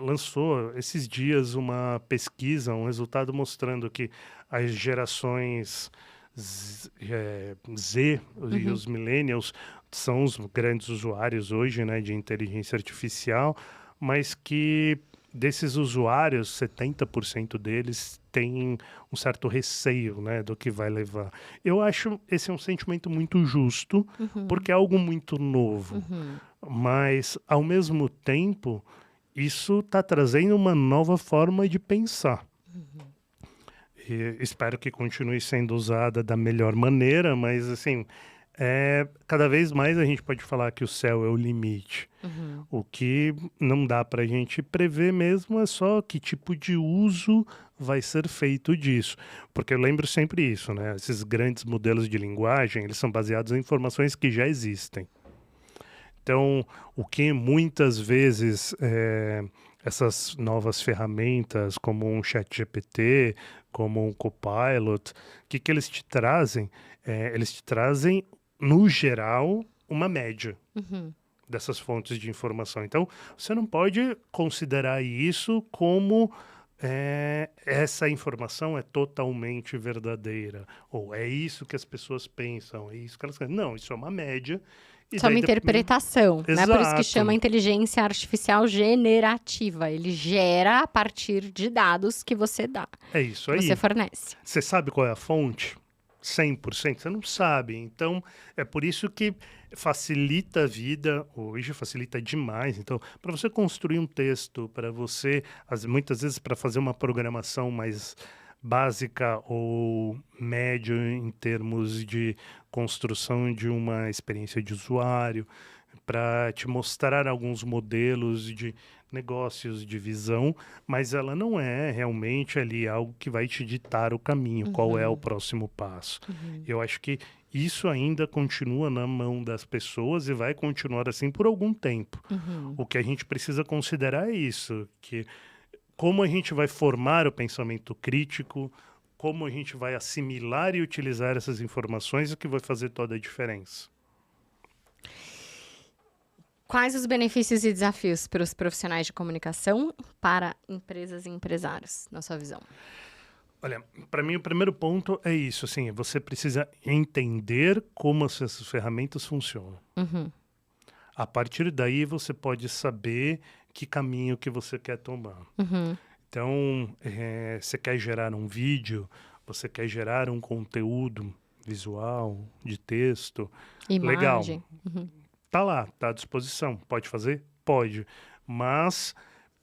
lançou esses dias uma pesquisa, um resultado mostrando que as gerações Z e os millennials são os grandes usuários hoje, né, de inteligência artificial, mas que desses usuários, 70% deles têm um certo receio, né, do que vai levar. Eu acho esse um sentimento muito justo, porque é algo muito novo. Mas, ao mesmo tempo, isso está trazendo uma nova forma de pensar. E espero que continue sendo usada da melhor maneira, mas, assim, cada vez mais a gente pode falar que o céu é o limite. O que não dá para a gente prever mesmo é só que tipo de uso vai ser feito disso. Porque eu lembro sempre isso, né? Esses grandes modelos de linguagem, eles são baseados em informações que já existem. Então, o que muitas vezes essas novas ferramentas, como um ChatGPT, como um Copilot, o que eles te trazem? Eles te trazem, no geral, uma média dessas fontes de informação. Então, você não pode considerar isso como essa informação é totalmente verdadeira, ou é isso que as pessoas pensam, é isso que elas querem. Não, isso é uma média. Isso é uma interpretação, né? Por isso que Exato. chama inteligência artificial generativa. Ele gera a partir de dados que você dá, É isso que aí. você fornece. Você sabe qual é a fonte? 100%? Você não sabe. Então, é por isso que facilita a vida, hoje facilita demais. Então, para você construir um texto, para você, muitas vezes, para fazer uma programação mais básica ou médio em termos de construção de uma experiência de usuário, para te mostrar alguns modelos de negócios, de visão, mas ela não é realmente ali algo que vai te ditar o caminho, qual é o próximo passo. Eu acho que isso ainda continua na mão das pessoas e vai continuar assim por algum tempo. O que a gente precisa considerar é isso, que como a gente vai formar o pensamento crítico, como a gente vai assimilar e utilizar essas informações, é o que vai fazer toda a diferença. Quais os benefícios e desafios para os profissionais de comunicação para empresas e empresários, na sua visão? Olha, para mim o primeiro ponto é isso, assim, você precisa entender como essas ferramentas funcionam. A partir daí você pode saber que caminho que você quer tomar. Então, você quer gerar um vídeo, você quer gerar um conteúdo visual, de texto, Imagem. legal. Tá lá, tá à disposição. Pode fazer? Pode. Mas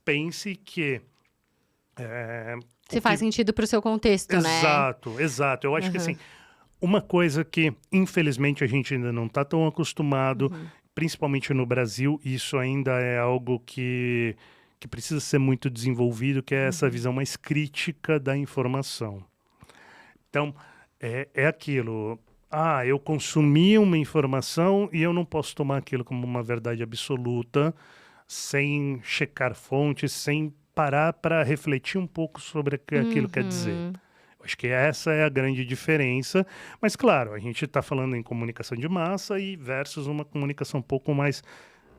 pense que Se faz sentido para o seu contexto, né? Exato. Eu acho que, assim, uma coisa que, infelizmente, a gente ainda não está tão acostumado, principalmente no Brasil, isso ainda é algo que precisa ser muito desenvolvido, que é essa visão mais crítica da informação. Então, é aquilo. Eu consumi uma informação e eu não posso tomar aquilo como uma verdade absoluta, sem checar fontes, sem parar para refletir um pouco sobre o que aquilo quer dizer. Eu acho que essa é a grande diferença. Mas, claro, a gente está falando em comunicação de massa e versus uma comunicação um pouco mais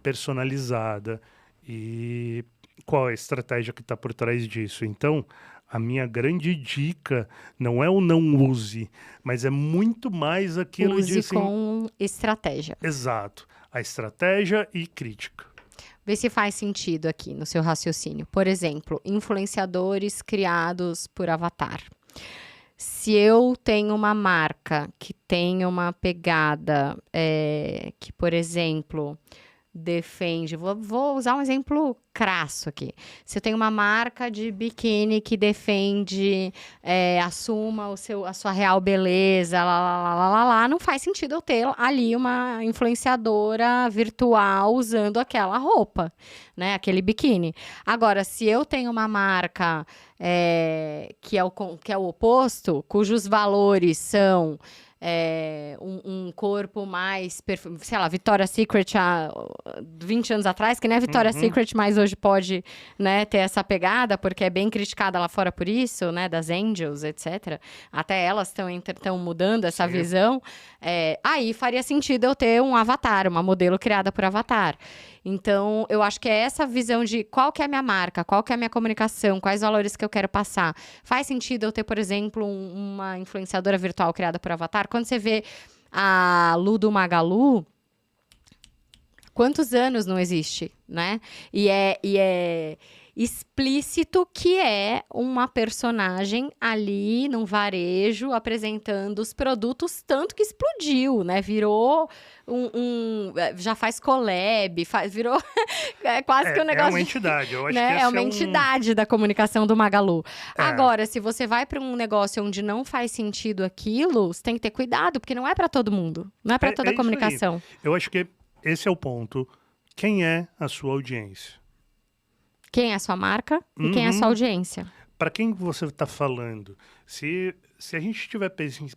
personalizada. E qual é a estratégia que está por trás disso? Então, a minha grande dica não é o não use, mas é muito mais aquilo Use de... Assim, com estratégia. exato. A estratégia e crítica. Vê se faz sentido aqui no seu raciocínio. Por exemplo, influenciadores criados por avatar. Se eu tenho uma marca que tem uma pegada que, por exemplo, defende... Vou usar um exemplo crasso aqui. Se eu tenho uma marca de biquíni que defende, assuma a sua real beleza, não faz sentido eu ter ali uma influenciadora virtual usando aquela roupa, né? Aquele biquíni. Agora, se eu tenho uma marca que é o oposto, cujos valores são... um corpo mais... sei lá, Victoria's Secret há 20 anos atrás, que nem a Victoria's Secret, mas hoje pode, né, ter essa pegada, porque é bem criticada lá fora por isso, né, das Angels, etc. Até elas estão mudando essa visão. Aí faria sentido eu ter um avatar, uma modelo criada por avatar. Então, eu acho que é essa visão de qual que é a minha marca, qual que é a minha comunicação, quais valores que eu quero passar. Faz sentido eu ter, por exemplo, uma influenciadora virtual criada por avatar? Quando você vê a Lu do Magalu, quantos anos não existe, né? E é explícito que é uma personagem ali num varejo apresentando os produtos, tanto que explodiu, né? Virou já faz collab, virou quase que um negócio... É uma entidade, eu acho né? que É uma entidade da comunicação do Magalu. Agora, se você vai para um negócio onde não faz sentido aquilo, você tem que ter cuidado, porque não é para todo mundo, não é para toda a comunicação. Eu acho que esse é o ponto. Quem é a sua audiência? Quem é a sua marca e quem é a sua audiência. Para quem você está falando? Se a gente estiver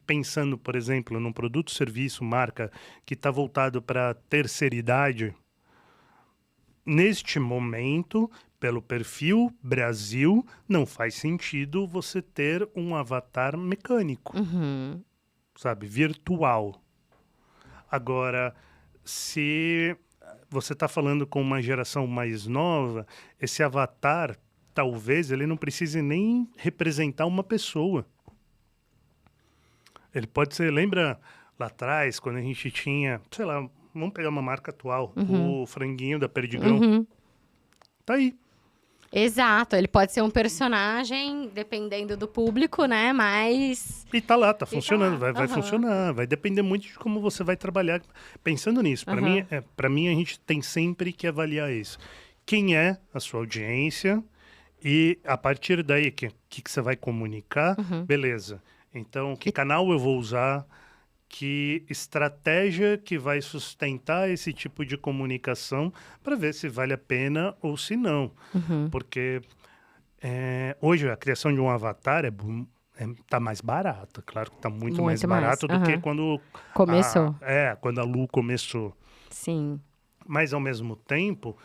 pensando, por exemplo, num produto, serviço, marca que está voltado para a terceira idade, neste momento, pelo perfil Brasil, não faz sentido você ter um avatar mecânico, sabe, virtual. Agora, se você está falando com uma geração mais nova, esse avatar, talvez, ele não precise nem representar uma pessoa. Ele pode ser, lembra lá atrás, quando a gente tinha, sei lá, vamos pegar uma marca atual, o franguinho da Perdigão. Tá aí. Exato, ele pode ser um personagem, dependendo do público, né, mas... E tá lá, tá funcionando, vai funcionar, vai depender muito de como você vai trabalhar pensando nisso. Para mim, a gente tem sempre que avaliar isso. Quem é a sua audiência e, a partir daí, o que você vai comunicar, beleza. Então, que canal eu vou usar, que estratégia que vai sustentar esse tipo de comunicação para ver se vale a pena ou se não. Porque hoje a criação de um avatar tá mais barata. Claro que tá muito mais barato do que quando... Começou. Quando a Lu começou. Sim. Mas, ao mesmo tempo,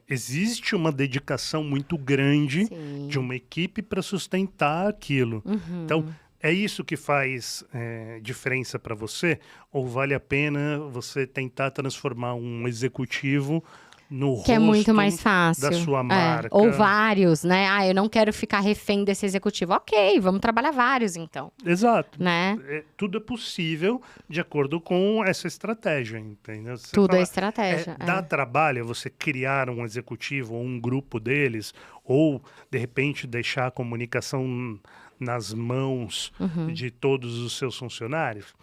existe uma dedicação muito grande de uma equipe para sustentar aquilo. Então, é isso que faz diferença para você? Ou vale a pena você tentar transformar um executivo no rosto que é muito mais fácil da sua marca? Ou vários, né? Eu não quero ficar refém desse executivo. Ok, vamos trabalhar vários, então. Exato. Né? Tudo é possível de acordo com essa estratégia, entendeu? Tudo é estratégia. Dá trabalho você criar um executivo ou um grupo deles, ou, de repente, deixar a comunicação nas mãos de todos os seus funcionários?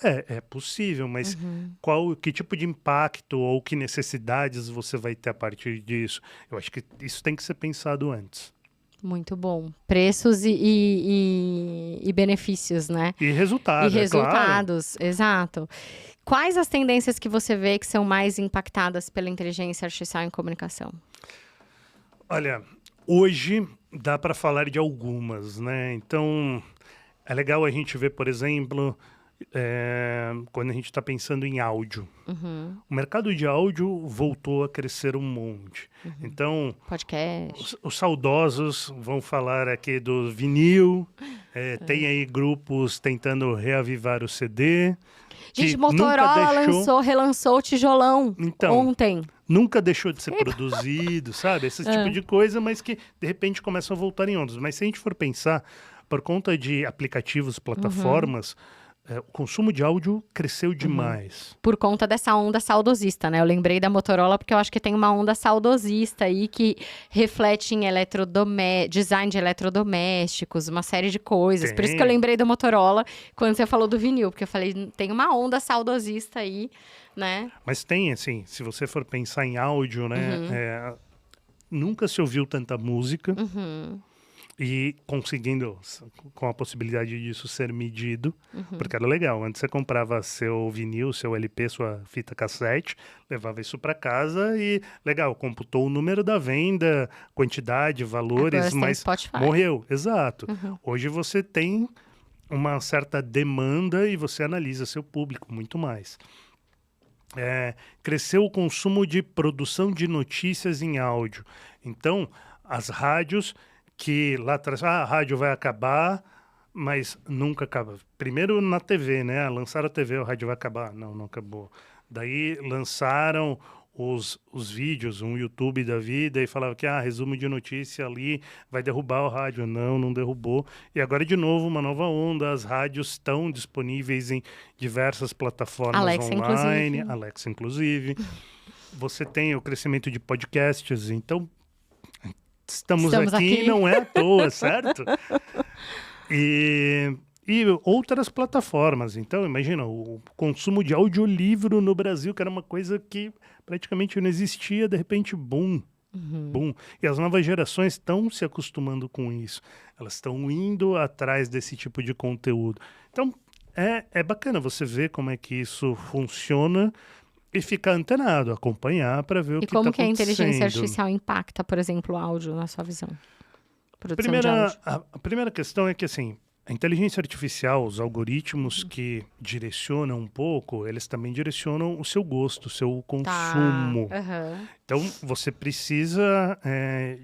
É possível, mas que tipo de impacto ou que necessidades você vai ter a partir disso? Eu acho que isso tem que ser pensado antes. Muito bom. Preços e benefícios, né? E resultados, claro. Exato. Quais as tendências que você vê que são mais impactadas pela inteligência artificial em comunicação? Olha, hoje dá para falar de algumas, né? Então, é legal a gente ver, por exemplo, quando a gente está pensando em áudio. O mercado de áudio voltou a crescer um monte. Então, podcast. Os saudosos vão falar aqui do vinil. Tem aí grupos tentando reavivar o CD. Gente, Motorola relançou o tijolão ontem. Nunca deixou de ser produzido, sabe? Esse tipo de coisa, mas que, de repente, começam a voltar em ondas. Mas se a gente for pensar, por conta de aplicativos, plataformas, o consumo de áudio cresceu demais. Por conta dessa onda saudosista, né? Eu lembrei da Motorola porque eu acho que tem uma onda saudosista aí que reflete em design de eletrodomésticos, uma série de coisas. Por isso que eu lembrei da Motorola quando você falou do vinil, porque eu falei, tem uma onda saudosista aí, né? Mas tem, assim, se você for pensar em áudio, né? Nunca se ouviu tanta música. E conseguindo, com a possibilidade disso ser medido, porque era legal. Antes você comprava seu vinil, seu LP, sua fita cassete, levava isso para casa e, legal, computou o número da venda, quantidade, valores, mas morreu. Exato. Hoje você tem uma certa demanda e você analisa seu público muito mais. Cresceu o consumo de produção de notícias em áudio. Então, as rádios... que lá atrás, a rádio vai acabar, mas nunca acaba. Primeiro na TV, né? Lançaram a TV, a rádio vai acabar. Não, não acabou. Daí lançaram os vídeos, um YouTube da vida, e falava que, resumo de notícia ali vai derrubar o rádio. Não, não derrubou. E agora, de novo, uma nova onda. As rádios estão disponíveis em diversas plataformas online. Alexa, inclusive. Você tem o crescimento de podcasts, então... Estamos aqui, não é à toa, certo? E outras plataformas. Então, imagina, o consumo de audiolivro no Brasil, que era uma coisa que praticamente não existia, de repente, boom. E as novas gerações estão se acostumando com isso. Elas estão indo atrás desse tipo de conteúdo. Então, é bacana você ver como é que isso funciona e ficar antenado, acompanhar para ver o que está acontecendo. E como que a inteligência artificial impacta, por exemplo, o áudio na sua visão? A primeira questão é que, assim, a inteligência artificial, os algoritmos que direcionam um pouco, eles também direcionam o seu gosto, o seu consumo. Então, você precisa,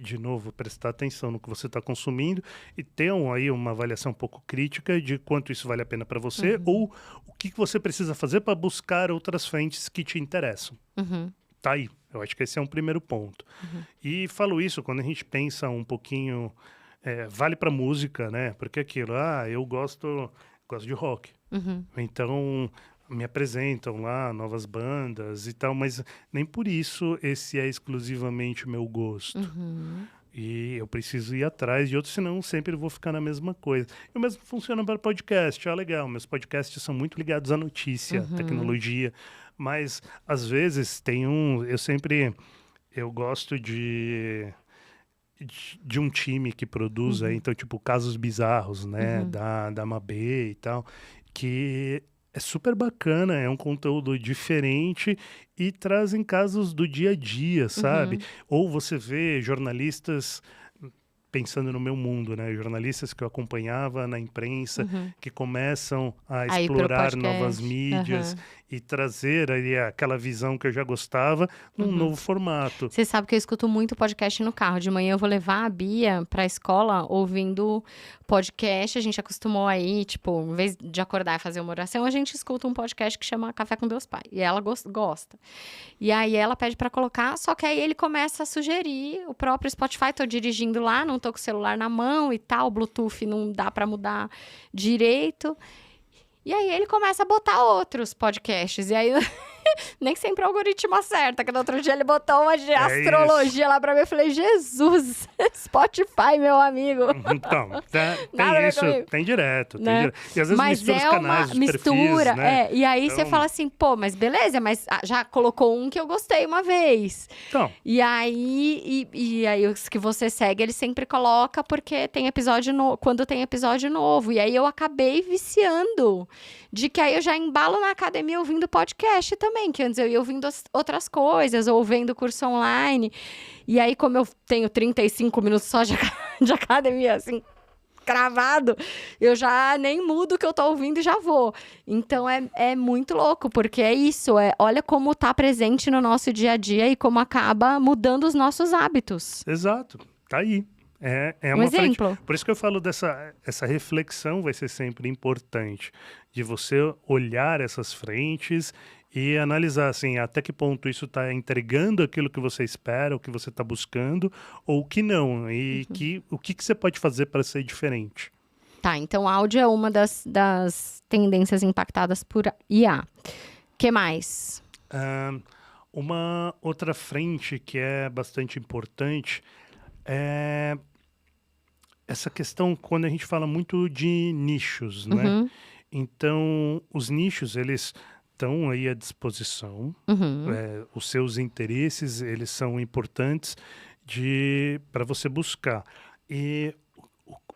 de novo, prestar atenção no que você está consumindo e ter aí uma avaliação um pouco crítica de quanto isso vale a pena para você ou o que você precisa fazer para buscar outras frentes que te interessam. Tá aí. Eu acho que esse é um primeiro ponto. E falo isso quando a gente pensa um pouquinho... vale para música, né? Porque aquilo, eu gosto de rock. Então, me apresentam lá novas bandas e tal, mas nem por isso esse é exclusivamente o meu gosto. E eu preciso ir atrás de outros, senão sempre vou ficar na mesma coisa. E o mesmo funciona para podcast. Legal, meus podcasts são muito ligados à notícia, tecnologia, mas às vezes tem eu gosto de um time que produz, então, tipo, Casos Bizarros, né, da Mabê e tal, que é super bacana, é um conteúdo diferente e trazem casos do dia a dia, sabe? Ou você vê jornalistas... Pensando no meu mundo, né? Jornalistas que eu acompanhava na imprensa, que começam a explorar novas mídias e trazer aí aquela visão que eu já gostava num novo formato. Você sabe que eu escuto muito podcast no carro. De manhã eu vou levar a Bia pra escola ouvindo podcast. A gente acostumou aí, tipo, em vez de acordar e fazer uma oração, a gente escuta um podcast que chama Café com Deus Pai. E ela gosta. E aí ela pede pra colocar, só que aí ele começa a sugerir o próprio Spotify. Tô dirigindo lá, não tô com o celular na mão e tal, Bluetooth não dá pra mudar direito. E aí ele começa a botar outros podcasts. E aí nem sempre o algoritmo acerta. Que no outro dia ele botou uma de astrologia lá pra mim. Eu falei, Jesus, Spotify, meu amigo. Então, tem isso, tem direto. Né? E às vezes mas mistura os canais, os mistura, perfis, né? E aí você fala assim, pô, mas beleza, mas já colocou um que eu gostei uma vez. Então. E aí os que você segue, ele sempre coloca porque tem episódio quando tem episódio novo. E aí eu acabei viciando. De que aí eu já embalo na academia ouvindo podcast também, que antes eu ia ouvindo outras coisas, ou vendo curso online. E aí, como eu tenho 35 minutos só de academia, assim, cravado, eu já nem mudo o que eu tô ouvindo e já vou. Então, é muito louco, porque é isso, olha como tá presente no nosso dia a dia e como acaba mudando os nossos hábitos. Exato, tá aí. É um exemplo. Frente. Por isso que eu falo essa reflexão vai ser sempre importante, de você olhar essas frentes e analisar, assim, até que ponto isso está entregando aquilo que você espera, o que você está buscando, ou o que não, e o que você pode fazer para ser diferente. Tá, então áudio é uma das tendências impactadas por IA. O que mais? Uma outra frente que é bastante importante é essa questão quando a gente fala muito de nichos, né? Uhum, Então, os nichos, eles estão aí à disposição. uhum, Os seus interesses, eles são importantes para você buscar. E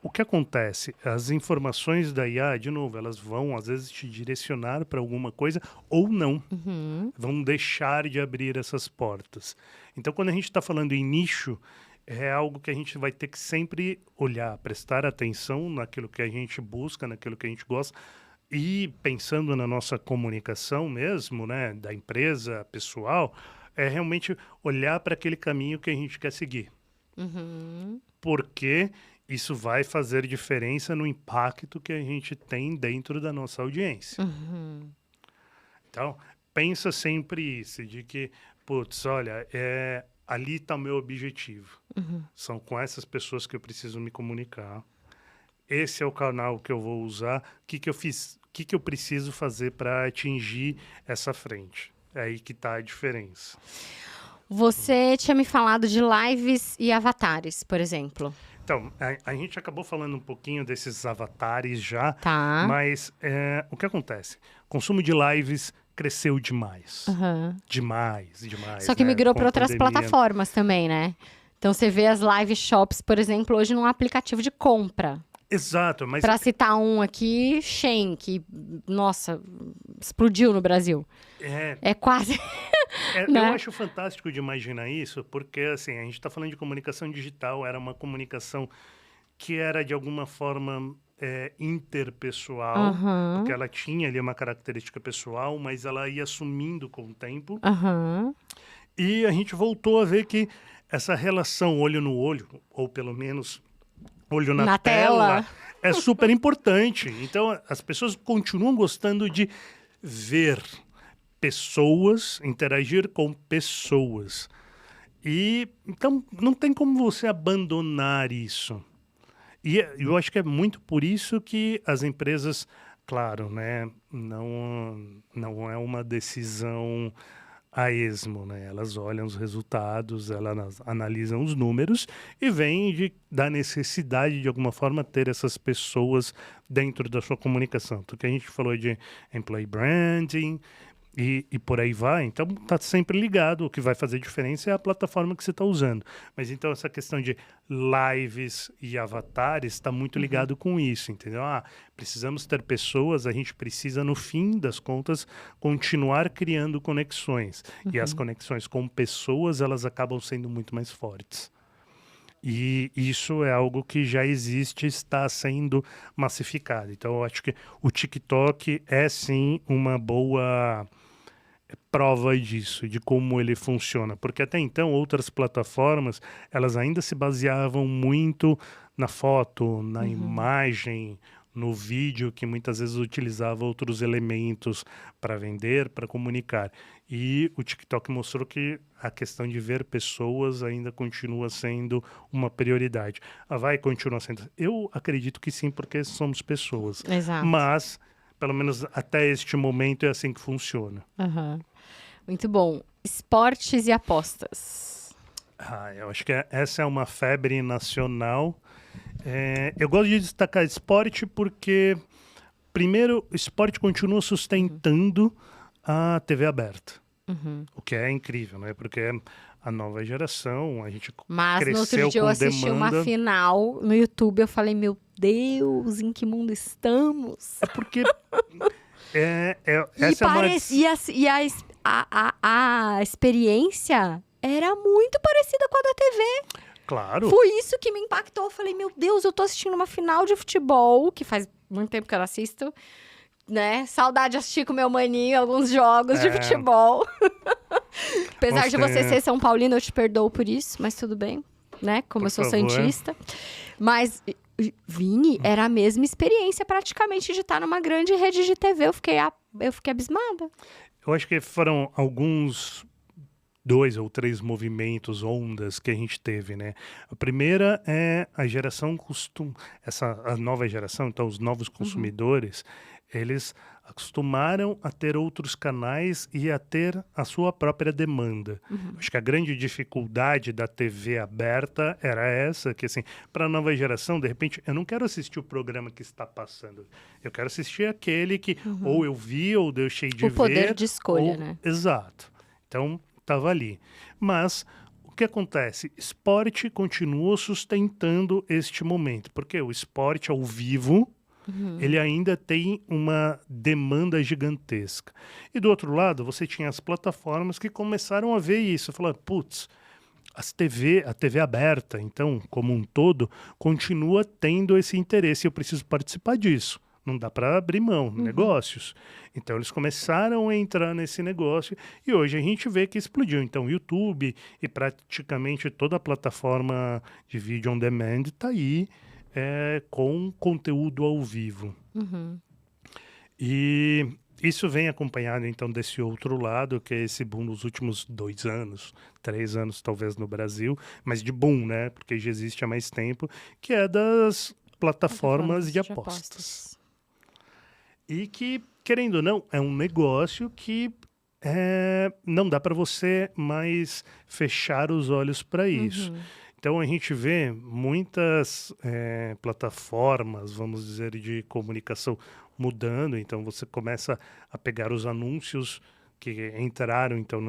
o que acontece? As informações da IA, de novo, elas vão, às vezes, te direcionar para alguma coisa ou não. uhum, Vão deixar de abrir essas portas. Então, quando a gente está falando em nicho, é algo que a gente vai ter que sempre olhar, prestar atenção naquilo que a gente busca, naquilo que a gente gosta, e pensando na nossa comunicação mesmo, né, da empresa pessoal, é realmente olhar para aquele caminho que a gente quer seguir. uhum. Porque isso vai fazer diferença no impacto que a gente tem dentro da nossa audiência. Uhum. Então, pensa sempre isso, de que, putz, olha, ali está o meu objetivo. São com essas pessoas que eu preciso me comunicar. Esse é o canal que eu vou usar. O que eu fiz? O que eu preciso fazer para atingir essa frente? É aí que está a diferença. Você tinha me falado de lives e avatares, por exemplo. Então, a gente acabou falando um pouquinho desses avatares já, Tá. mas o que acontece? O consumo de lives cresceu demais. Uhum. Demais. Só que né? migrou Com para a outras pandemia. plataformas também, né? Então você vê as live shops, por exemplo, hoje num aplicativo de compra. Exato, mas Para citar um aqui, Shein, que, nossa, explodiu no Brasil. É quase. Né? eu acho fantástico de imaginar isso, porque assim, a gente está falando de comunicação digital, era uma comunicação que era de alguma forma interpessoal, Aham, porque ela tinha ali uma característica pessoal, mas ela ia sumindo com o tempo. aham. E a gente voltou a ver que essa relação olho no olho, ou pelo menos olho na Na tela, tela. é super importante. Então, as pessoas continuam gostando de ver pessoas, interagir com pessoas. E então não tem como você abandonar isso. E eu acho que é muito por isso que as empresas, claro, né, não é uma decisão a esmo, né? Elas olham os resultados, elas analisam os números e veem da necessidade de alguma forma ter essas pessoas dentro da sua comunicação. Tudo que a gente falou de employee branding e por aí vai. Então, está sempre ligado. O que vai fazer diferença é a plataforma que você está usando. Mas então, essa questão de lives e avatares está muito ligado com isso, entendeu? Precisamos ter pessoas, a gente precisa, no fim das contas, continuar criando conexões. E as conexões com pessoas, elas acabam sendo muito mais fortes. E isso é algo que já existe, está sendo massificado. Então, eu acho que o TikTok é, sim, uma boa prova disso, de como ele funciona. Porque até então, outras plataformas, elas ainda se baseavam muito na foto, na imagem, no vídeo, que muitas vezes utilizava outros elementos para vender, para comunicar. E o TikTok mostrou que a questão de ver pessoas ainda continua sendo uma prioridade. Vai continuar sendo? Eu acredito que sim, porque somos pessoas. Exato. Mas, pelo menos até este momento, é assim que funciona. Aham. Muito bom. Esportes e apostas. Eu acho que essa é uma febre nacional. Eu gosto de destacar esporte porque, primeiro, o esporte continua sustentando a TV aberta. O que é incrível, né? Porque a nova geração, a gente Mas no outro cresceu dia eu com assisti demanda. uma final no YouTube, eu falei, meu Deus, em que mundo estamos? É porque E essa é uma... parecia, a experiência era muito parecida com a da TV. Claro. Foi isso que me impactou. Eu falei, meu Deus, eu tô assistindo uma final de futebol, que faz muito tempo que eu não assisto, né? Saudade de assistir com meu maninho alguns jogos de futebol. Apesar de você ser São Paulino, eu te perdoo por isso, mas tudo bem, né? Como Por eu sou favor. santista. Mas, Vini, era a mesma experiência praticamente de estar numa grande rede de TV. Eu fiquei abismada. Eu acho que foram alguns dois ou três movimentos, ondas que a gente teve, né? A primeira é a geração a nova geração, então os novos consumidores, eles acostumaram a ter outros canais e a ter a sua própria demanda. Acho que a grande dificuldade da TV aberta era essa, que assim, para a nova geração, de repente, eu não quero assistir o programa que está passando. Eu quero assistir aquele que ou eu vi ou deixei de ver. O poder de escolha, né? Exato. Então, estava ali. Mas o que acontece? Esporte continua sustentando este momento, porque o esporte ao vivo, ele ainda tem uma demanda gigantesca. E do outro lado, você tinha as plataformas que começaram a ver isso, falando, putz, a TV aberta, então, como um todo, continua tendo esse interesse, eu preciso participar disso. Não dá para abrir mão, negócios. Então, eles começaram a entrar nesse negócio e hoje a gente vê que explodiu. Então, o YouTube e praticamente toda a plataforma de vídeo on demand está aí com conteúdo ao vivo. E isso vem acompanhado, então, desse outro lado, que é esse boom dos últimos 2 anos, 3 anos, talvez, no Brasil, mas de boom, né? Porque já existe há mais tempo, que é das plataformas de apostas. E que, querendo ou não, é um negócio que não dá para você mais fechar os olhos para isso. Então, a gente vê muitas plataformas, vamos dizer, de comunicação mudando. Então, você começa a pegar os anúncios que entraram então,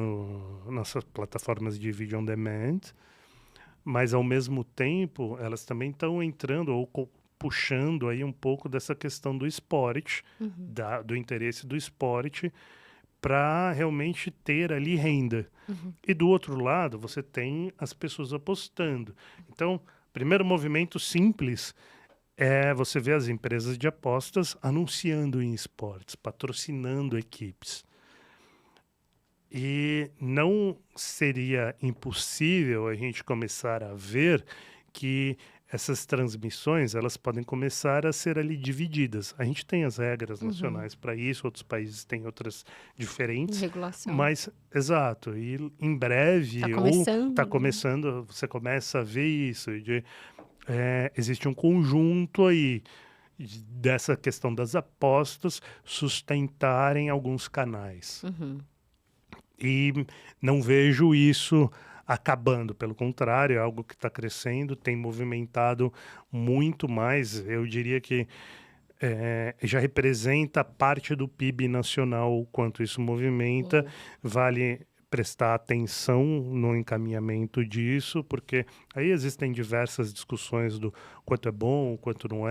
nessas plataformas de vídeo on demand, mas, ao mesmo tempo, elas também estão entrando ou puxando aí um pouco dessa questão do esporte, do interesse do esporte, para realmente ter ali renda. E do outro lado, você tem as pessoas apostando. Então, primeiro movimento simples é você ver as empresas de apostas anunciando em esportes, patrocinando equipes. E não seria impossível a gente começar a ver que essas transmissões, elas podem começar a ser ali divididas. A gente tem as regras nacionais para isso, outros países têm outras diferentes. Regulação. Mas, exato, e em breve, está começando, você começa a ver isso, existe um conjunto aí dessa questão das apostas sustentarem alguns canais. E não vejo isso acabando, pelo contrário, é algo que está crescendo, tem movimentado muito mais. Eu diria que já representa parte do PIB nacional o quanto isso movimenta. Vale prestar atenção no encaminhamento disso, porque aí existem diversas discussões do quanto é bom, o quanto não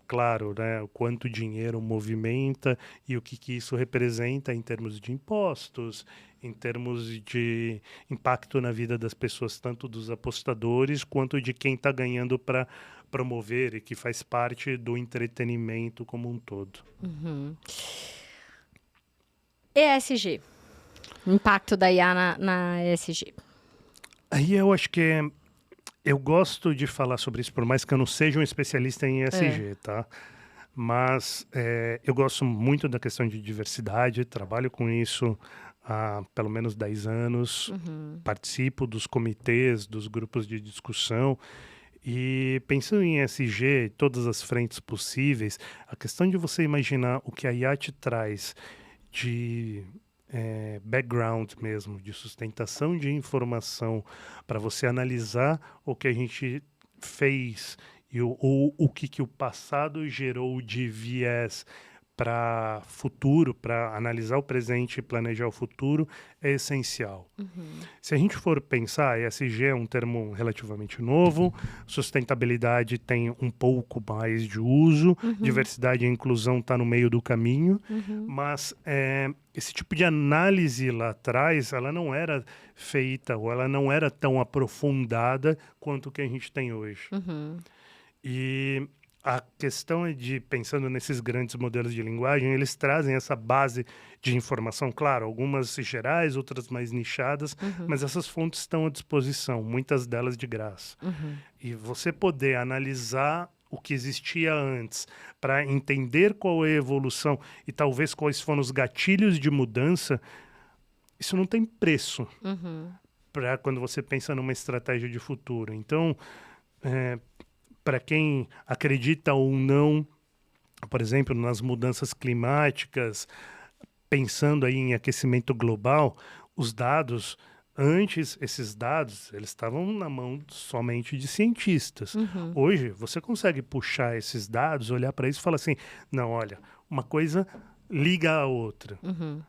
claro, né, o quanto dinheiro movimenta e o que isso representa em termos de impostos, em termos de impacto na vida das pessoas, tanto dos apostadores quanto de quem está ganhando para promover e que faz parte do entretenimento como um todo. ESG. Impacto da IA na ESG. Aí eu acho que eu gosto de falar sobre isso, por mais que eu não seja um especialista em ESG, tá? Mas eu gosto muito da questão de diversidade, trabalho com isso há pelo menos 10 anos, participo dos comitês, dos grupos de discussão, e pensando em ESG, todas as frentes possíveis, a questão de você imaginar o que a IA te traz de background mesmo, de sustentação de informação, para você analisar o que a gente fez ou o que o passado gerou de viés para futuro, para analisar o presente e planejar o futuro, é essencial. Se a gente for pensar, ESG é um termo relativamente novo, sustentabilidade tem um pouco mais de uso, diversidade e inclusão está no meio do caminho, mas esse tipo de análise lá atrás, ela não era feita ou ela não era tão aprofundada quanto o que a gente tem hoje. E a questão é de, pensando nesses grandes modelos de linguagem, eles trazem essa base de informação, claro, algumas gerais, outras mais nichadas, mas essas fontes estão à disposição, muitas delas de graça. E você poder analisar o que existia antes, para entender qual é a evolução e talvez quais foram os gatilhos de mudança, isso não tem preço Uhum. para quando você pensa numa estratégia de futuro. Então, para quem acredita ou não, por exemplo, nas mudanças climáticas, pensando aí em aquecimento global, os dados, antes, esses dados, eles estavam na mão somente de cientistas. Uhum. Hoje, você consegue puxar esses dados, olhar para isso e falar assim, não, olha, uma coisa liga a outra. Uhum.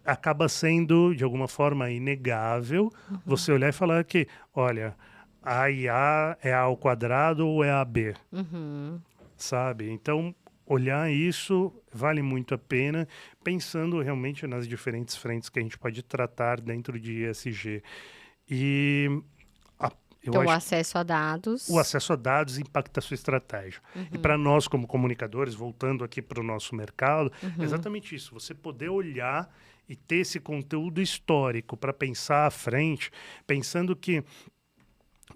Acaba sendo, de alguma forma, inegável você olhar e falar que, olha, A e A é A ao quadrado ou é AB, Uhum. sabe? Então, olhar isso vale muito a pena, pensando realmente nas diferentes frentes que a gente pode tratar dentro de ESG. E a- eu Então, o acho acesso a o dados. acesso a dados impacta a sua estratégia. E Uhum. para nós, como comunicadores, voltando aqui para o nosso mercado, é Uhum. exatamente isso. Você poder olhar e ter esse conteúdo histórico para pensar à frente, pensando que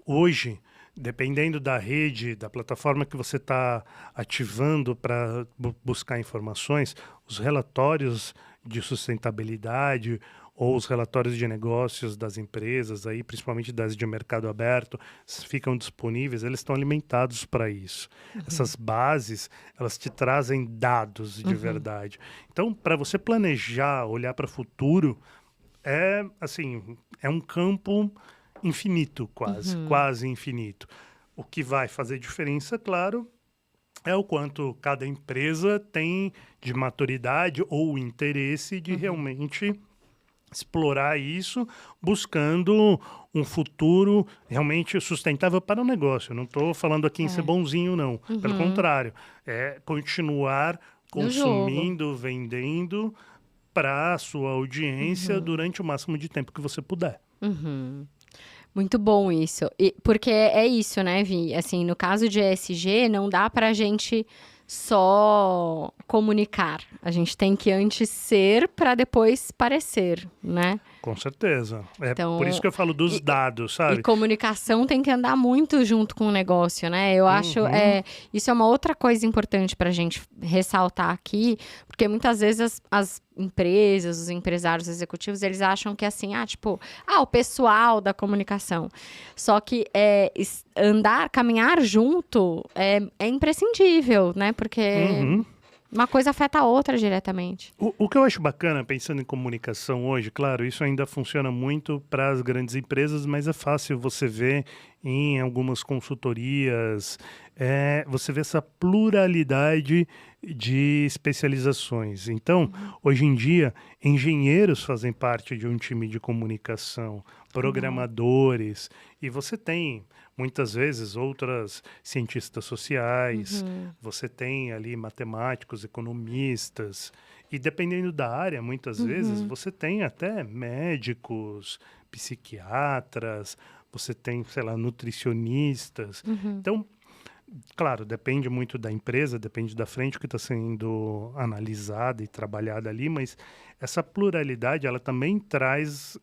hoje, dependendo da rede, da plataforma que você está ativando para buscar informações, os relatórios de sustentabilidade ou os relatórios de negócios das empresas, aí, principalmente das de mercado aberto, ficam disponíveis, eles estão alimentados para isso. Uhum. Essas bases, elas te trazem dados de Uhum. verdade. Então, para você planejar, olhar para o futuro, assim, é um campo infinito, quase, Uhum. quase infinito. O que vai fazer diferença, claro, é o quanto cada empresa tem de maturidade ou interesse de Uhum. realmente explorar isso, buscando um futuro realmente sustentável para o negócio. Eu não estou falando aqui em ser É. bonzinho, não. Pelo Uhum. contrário, é continuar No jogo. consumindo, vendendo para a sua audiência Uhum. durante o máximo de tempo que você puder. Uhum. Muito bom isso. E, porque é isso, né, Vi? Assim, no caso de ESG, não dá pra gente só comunicar. A gente tem que antes ser para depois parecer, né? Com certeza. É por isso Então, que eu falo dos e, dados, e sabe? comunicação tem que andar muito junto com o negócio, né? Eu acho, Uhum, isso é uma outra coisa importante para a gente ressaltar aqui, porque muitas vezes as empresas, os empresários executivos, eles acham que é assim, tipo, o pessoal da comunicação. Só que caminhar junto é imprescindível, né? Porque uhum. uma coisa afeta a outra diretamente. O que eu acho bacana, pensando em comunicação hoje, claro, isso ainda funciona muito para as grandes empresas, mas é fácil você ver em algumas consultorias, você vê essa pluralidade de especializações. Então, hoje em dia, engenheiros fazem parte de um time de comunicação, Legal. programadores, e você tem muitas vezes outras cientistas sociais, Uhum. você tem ali matemáticos, economistas, e dependendo da área, muitas vezes Uhum. você tem até médicos, psiquiatras, você tem, sei lá, nutricionistas. Uhum. Então, claro, depende muito da empresa, depende da frente que está sendo analisada e trabalhada ali, mas essa pluralidade, ela também traz,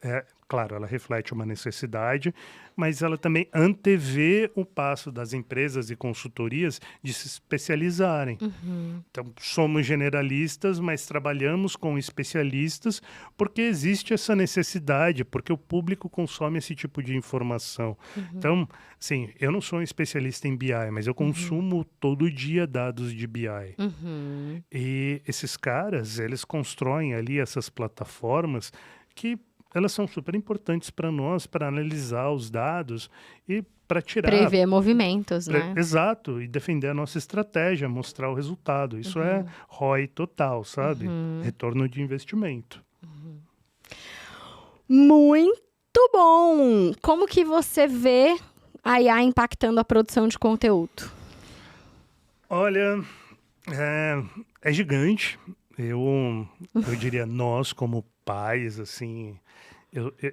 claro, ela reflete uma necessidade, mas ela também antevê o passo das empresas e consultorias de se especializarem. Uhum. Então, somos generalistas, mas trabalhamos com especialistas porque existe essa necessidade, porque o público consome esse tipo de informação. Uhum. Então, sim, eu não sou um especialista em BI, mas eu Uhum. consumo todo dia dados de BI. Uhum. E esses caras, eles constroem ali essas plataformas que elas são super importantes para nós, para analisar os dados e para tirar. Prever movimentos, né? Exato, e defender a nossa estratégia, mostrar o resultado. Isso é Uhum. ROI total, sabe? Uhum. Retorno de investimento. Muito bom! Como que você vê a IA impactando a produção de conteúdo? Olha, é gigante. Eu diria nós como pais, assim,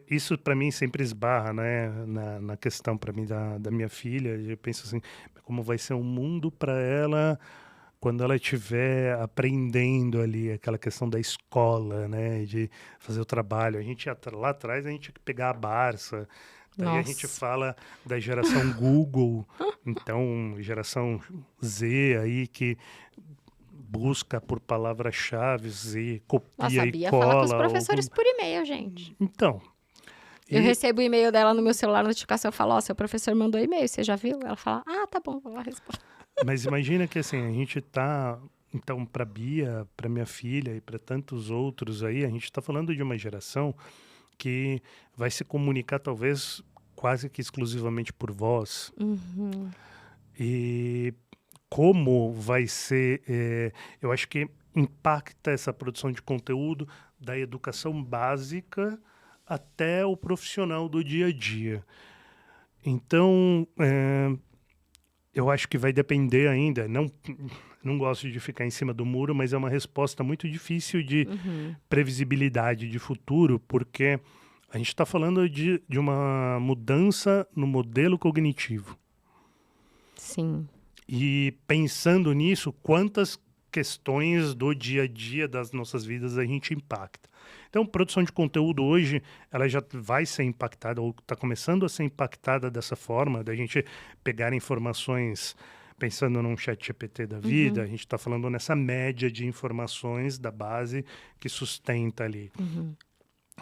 isso para mim sempre esbarra, né, na questão para mim da minha filha. Eu penso assim, como vai ser um mundo para ela quando ela estiver aprendendo ali aquela questão da escola, né, de fazer o trabalho. Lá atrás a gente tinha que pegar a Barça. Daí a gente Nossa. fala da geração Google, então geração Z aí que busca por palavras-chave e copia Nossa, a e Bia cola. fala com os professores por e-mail, gente. Então. Eu recebo o e-mail dela no meu celular, notificação, eu falo, ó, seu professor mandou e-mail, você já viu? Ela fala, tá bom, vou lá responder. Mas imagina que assim, a gente tá, então, para Bia, para minha filha e para tantos outros aí, a gente está falando de uma geração que vai se comunicar talvez quase que exclusivamente por voz. Uhum. E como vai ser, eu acho que impacta essa produção de conteúdo da educação básica até o profissional do dia a dia. Então, eu acho que vai depender ainda, não gosto de ficar em cima do muro, mas é uma resposta muito difícil de previsibilidade de futuro, porque a gente está falando de uma mudança no modelo cognitivo. Sim. E pensando nisso, quantas questões do dia a dia das nossas vidas a gente impacta. Então, produção de conteúdo hoje, ela já vai ser impactada, ou está começando a ser impactada dessa forma, da gente pegar informações, pensando num chat GPT da vida, a gente está falando nessa média de informações da base que sustenta ali.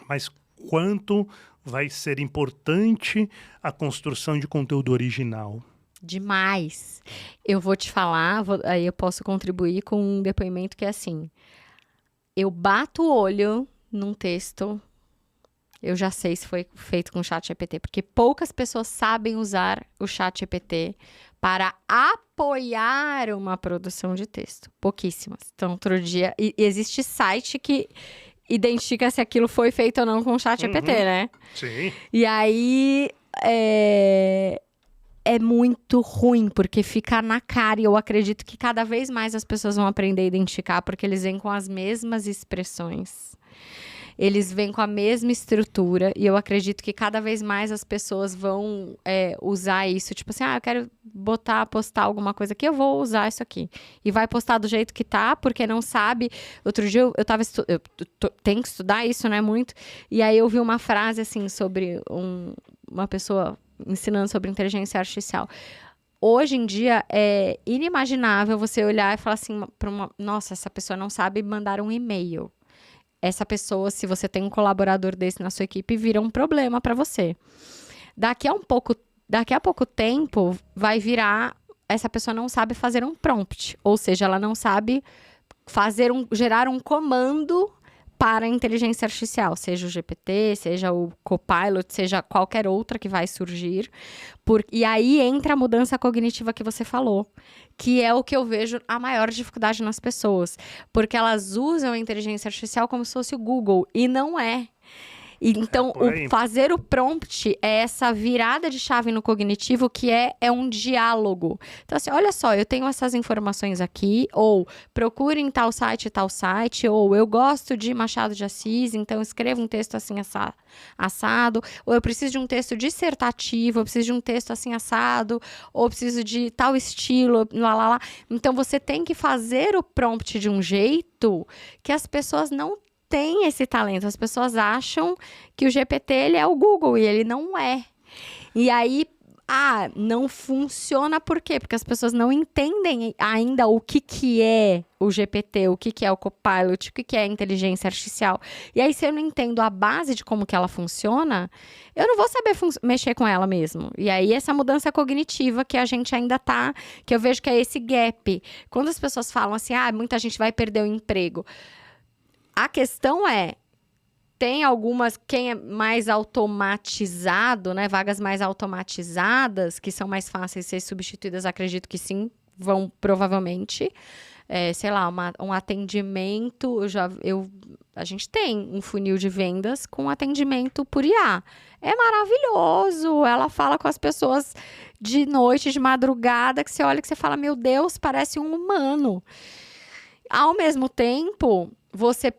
Mas quanto vai ser importante a construção de conteúdo original? Demais. Eu vou te falar, aí eu posso contribuir com um depoimento que é assim, eu bato o olho num texto, eu já sei se foi feito com o chat GPT, porque poucas pessoas sabem usar o chat GPT para apoiar uma produção de texto. Pouquíssimas. Então, outro dia, existe site que identifica se aquilo foi feito ou não com o chat GPT, né? Sim. E aí, é muito ruim, porque fica na cara, e eu acredito que cada vez mais as pessoas vão aprender a identificar, porque eles vêm com as mesmas expressões. Eles vêm com a mesma estrutura, e eu acredito que cada vez mais as pessoas vão usar isso. Tipo assim, eu quero postar alguma coisa aqui, eu vou usar isso aqui. E vai postar do jeito que tá, porque não sabe. Outro dia eu tenho que estudar isso, né, muito. E aí eu vi uma frase, assim, sobre uma pessoa ensinando sobre inteligência artificial. Hoje em dia, é inimaginável você olhar e falar assim, nossa, essa pessoa não sabe mandar um e-mail. Essa pessoa, se você tem um colaborador desse na sua equipe, vira um problema para você. Daqui a pouco tempo, vai virar, essa pessoa não sabe fazer um prompt. Ou seja, ela não sabe gerar um comando para a inteligência artificial, seja o GPT, seja o Copilot, seja qualquer outra que vai surgir. E aí entra a mudança cognitiva que você falou, que é o que eu vejo a maior dificuldade nas pessoas, porque elas usam a inteligência artificial como se fosse o Google, e não é. Então, fazer o prompt é essa virada de chave no cognitivo, que é um diálogo. Então, assim, olha só, eu tenho essas informações aqui, ou procure em tal site, ou eu gosto de Machado de Assis, então escreva um texto assim assado, ou eu preciso de um texto dissertativo, eu preciso de um texto assim assado, ou eu preciso de tal estilo, lá. Então, você tem que fazer o prompt de um jeito que as pessoas não tem esse talento. As pessoas acham que o GPT ele é o Google e ele não é. E aí, não funciona por quê? Porque as pessoas não entendem ainda o que é o GPT, o que é o Copilot, o que é a inteligência artificial. E aí, se eu não entendo a base de como que ela funciona, eu não vou saber mexer com ela mesmo. E aí, essa mudança cognitiva que a gente ainda que eu vejo que é esse gap. Quando as pessoas falam assim, muita gente vai perder o emprego. A questão tem algumas, quem é mais automatizado, né, vagas mais automatizadas, que são mais fáceis de ser substituídas, acredito que sim, vão provavelmente, sei lá, um atendimento, a gente tem um funil de vendas com atendimento por IA. É maravilhoso, ela fala com as pessoas de noite, de madrugada, que você olha e você fala, meu Deus, parece um humano. Ao mesmo tempo, você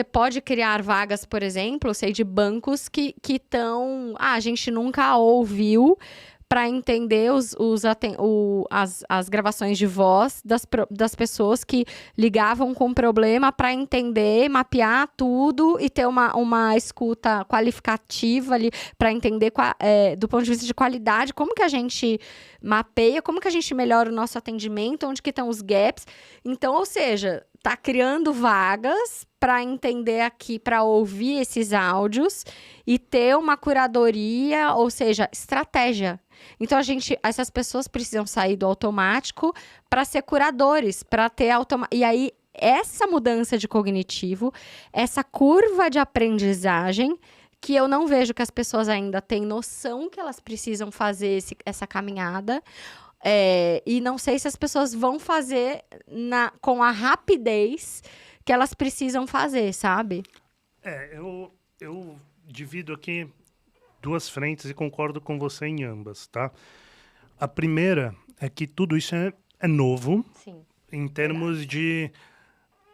pode criar vagas, por exemplo, de bancos que estão... a gente nunca ouviu para entender as gravações de voz das pessoas que ligavam com problema, para entender, mapear tudo e ter uma escuta qualificativa ali, para entender do ponto de vista de qualidade, como que a gente mapeia, como que a gente melhora o nosso atendimento, onde que estão os gaps. Então, ou seja, tá criando vagas para entender aqui, para ouvir esses áudios e ter uma curadoria, ou seja, estratégia. Então, essas pessoas precisam sair do automático para ser curadores, para ter E aí, essa mudança de cognitivo, essa curva de aprendizagem, que eu não vejo que as pessoas ainda têm noção que elas precisam fazer essa caminhada. E não sei se as pessoas vão fazer com a rapidez que elas precisam fazer, sabe? Eu divido aqui duas frentes e concordo com você em ambas, tá? A primeira é que tudo isso é novo. Sim, em termos de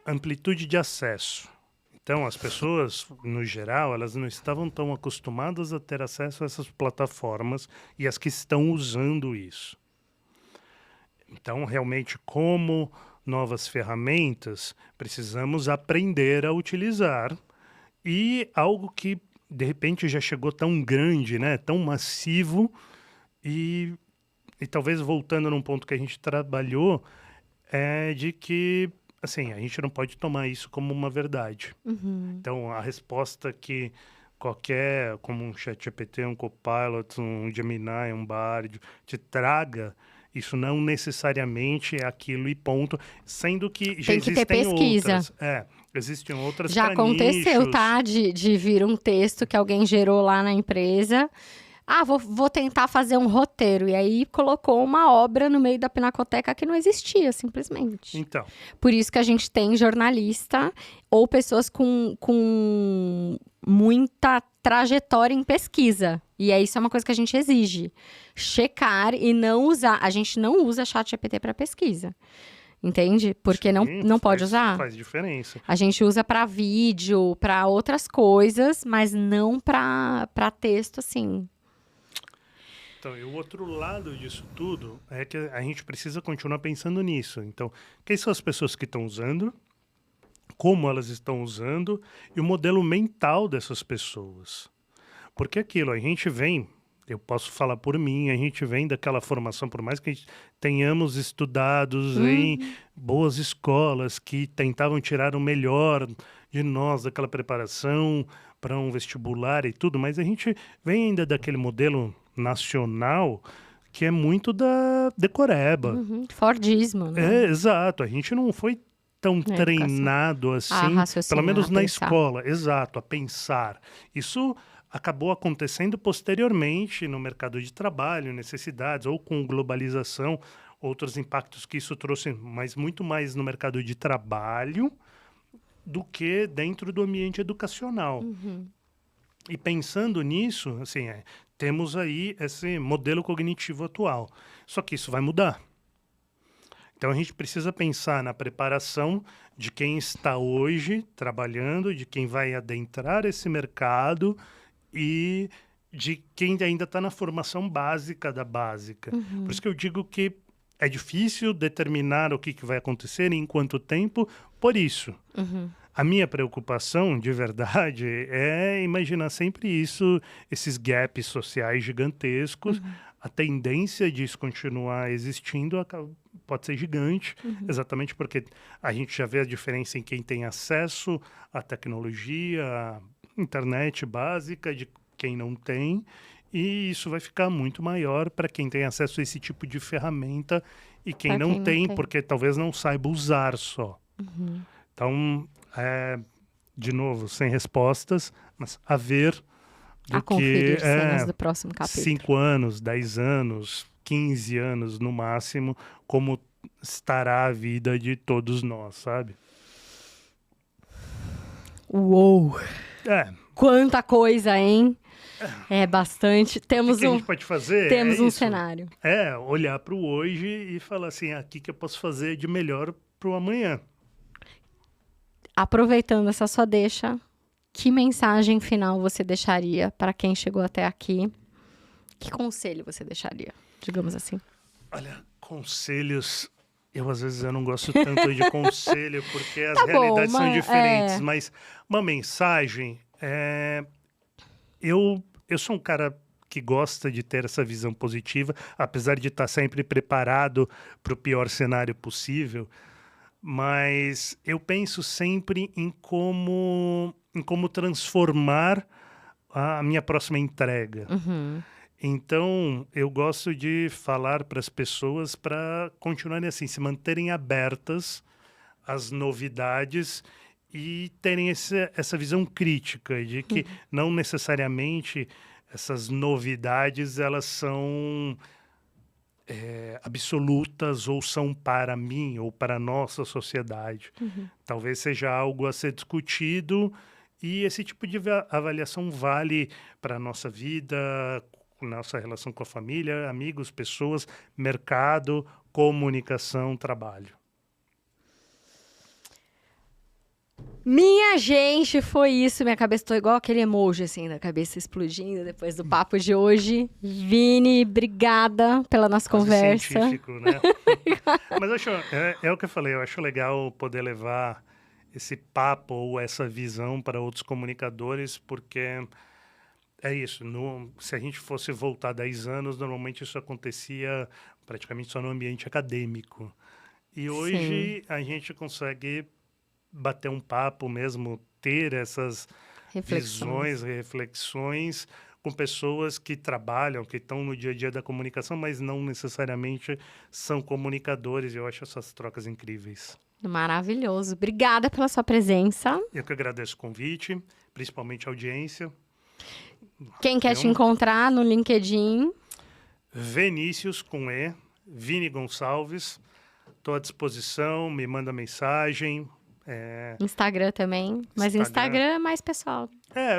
amplitude de acesso. Então, as pessoas, no geral, elas não estavam tão acostumadas a ter acesso a essas plataformas e as que estão usando isso. Então, realmente, como novas ferramentas, precisamos aprender a utilizar. E algo que, de repente, já chegou tão grande, né? Tão massivo. E talvez voltando num ponto que a gente trabalhou, é de que, assim, a gente não pode tomar isso como uma verdade. Uhum. Então, a resposta que qualquer, como um ChatGPT, um Copilot, um Gemini, um Bard, te traga, isso não necessariamente é aquilo e ponto, sendo que já existem outras. Existem outras já aconteceu, nichos. Tá? De vir um texto que alguém gerou lá na empresa. Vou tentar fazer um roteiro. E aí colocou uma obra no meio da pinacoteca que não existia, simplesmente. Então. Por isso que a gente tem jornalista ou pessoas com muita trajetória em pesquisa. E isso é uma coisa que a gente exige. Checar e não usar. A gente não usa ChatGPT para pesquisa. Entende? Porque não pode usar. Faz diferença. A gente usa para vídeo, para outras coisas, mas não para texto, assim. Então, e o outro lado disso tudo é que a gente precisa continuar pensando nisso. Então, quem são as pessoas que estão usando, como elas estão usando e o modelo mental dessas pessoas. Porque aquilo, a gente vem, eu posso falar por mim, a gente vem daquela formação, por mais que a gente tenhamos estudados em boas escolas que tentavam tirar o melhor de nós, daquela preparação para um vestibular e tudo, mas a gente vem ainda daquele modelo nacional que é muito da decoreba. Fordismo, né? Exato. A gente não foi tão treinado assim, pelo menos na escola. Exato, a pensar. Isso acabou acontecendo posteriormente no mercado de trabalho, necessidades, ou com globalização, outros impactos que isso trouxe, mas muito mais no mercado de trabalho do que dentro do ambiente educacional. E pensando nisso, assim, temos aí esse modelo cognitivo atual. Só que isso vai mudar. Então, a gente precisa pensar na preparação de quem está hoje trabalhando, de quem vai adentrar esse mercado e de quem ainda está na formação básica da básica. Por isso que eu digo que é difícil determinar o que vai acontecer e em quanto tempo, por isso. A minha preocupação, de verdade, é imaginar sempre isso, esses gaps sociais gigantescos. A tendência disso continuar existindo pode ser gigante, exatamente porque a gente já vê a diferença em quem tem acesso à tecnologia, à internet básica, de quem não tem. E isso vai ficar muito maior para quem tem acesso a esse tipo de ferramenta e quem não tem, porque talvez não saiba usar só. Então, de novo, sem respostas, mas a ver do conferir cenas do próximo capítulo. 5 anos, 10 anos, 15 anos no máximo, como estará a vida de todos nós, sabe? Uou! Quanta coisa, hein? É bastante. Temos o que a gente pode fazer? Temos um cenário. Olhar para o hoje e falar assim, o que eu posso fazer de melhor para o amanhã. Aproveitando essa sua deixa, que mensagem final você deixaria para quem chegou até aqui Que conselho você deixaria, digamos assim? Olha, conselhos... às vezes, eu não gosto tanto de conselho, porque as Tá bom, realidades são diferentes. é. Mas uma mensagem... Eu sou um cara que gosta de ter essa visão positiva, apesar de estar sempre preparado para o pior cenário possível. Mas eu penso sempre em como transformar a minha próxima entrega. Uhum. Então, eu gosto de falar para as pessoas para continuarem assim, se manterem abertas às novidades e terem essa visão crítica de que não necessariamente essas novidades elas são absolutas ou são para mim ou para a nossa sociedade. Talvez seja algo a ser discutido e esse tipo de avaliação vale para a nossa vida, nossa relação com a família, amigos, pessoas, mercado, comunicação, trabalho. Minha gente, foi isso. Minha cabeça, tô igual aquele emoji, assim, da cabeça explodindo depois do papo de hoje. Vini, obrigada pela nossa Quase conversa. científico, né? Mas eu acho, é o que eu falei, eu acho legal poder levar esse papo ou essa visão para outros comunicadores, porque é isso. Se a gente fosse voltar 10 anos, normalmente isso acontecia praticamente só no ambiente acadêmico. E hoje a gente consegue bater um papo mesmo, ter essas visões, reflexões com pessoas que trabalham, que estão no dia a dia da comunicação, mas não necessariamente são comunicadores. Eu acho essas trocas incríveis. Maravilhoso. Obrigada pela sua presença. Eu que agradeço o convite, principalmente a audiência. Quem quer te encontrar no LinkedIn? Vinícius, com E, Vini Gonçalves. Estou à disposição, me manda mensagem. Instagram também, mas Instagram é mais pessoal.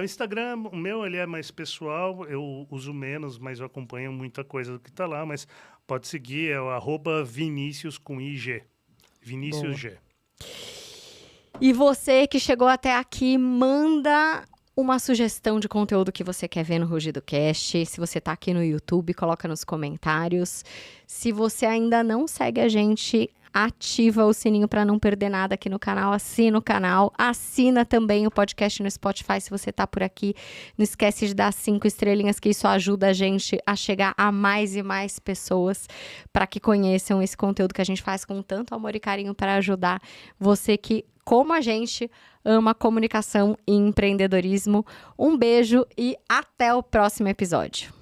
O Instagram, o meu, ele é mais pessoal, eu uso menos, mas eu acompanho muita coisa do que está lá, mas pode seguir, é o @Vinícius com IG, Vinícius G. E você que chegou até aqui, manda uma sugestão de conteúdo que você quer ver no Rugido Cast. Se você tá aqui no YouTube, coloca nos comentários. Se você ainda não segue a gente, ativa o sininho para não perder nada aqui no canal, assina o canal, assina também o podcast no Spotify se você tá por aqui. Não esquece de dar 5 estrelinhas, que isso ajuda a gente a chegar a mais e mais pessoas para que conheçam esse conteúdo que a gente faz com tanto amor e carinho para ajudar você que, como a gente, ama comunicação e empreendedorismo. Um beijo e até o próximo episódio.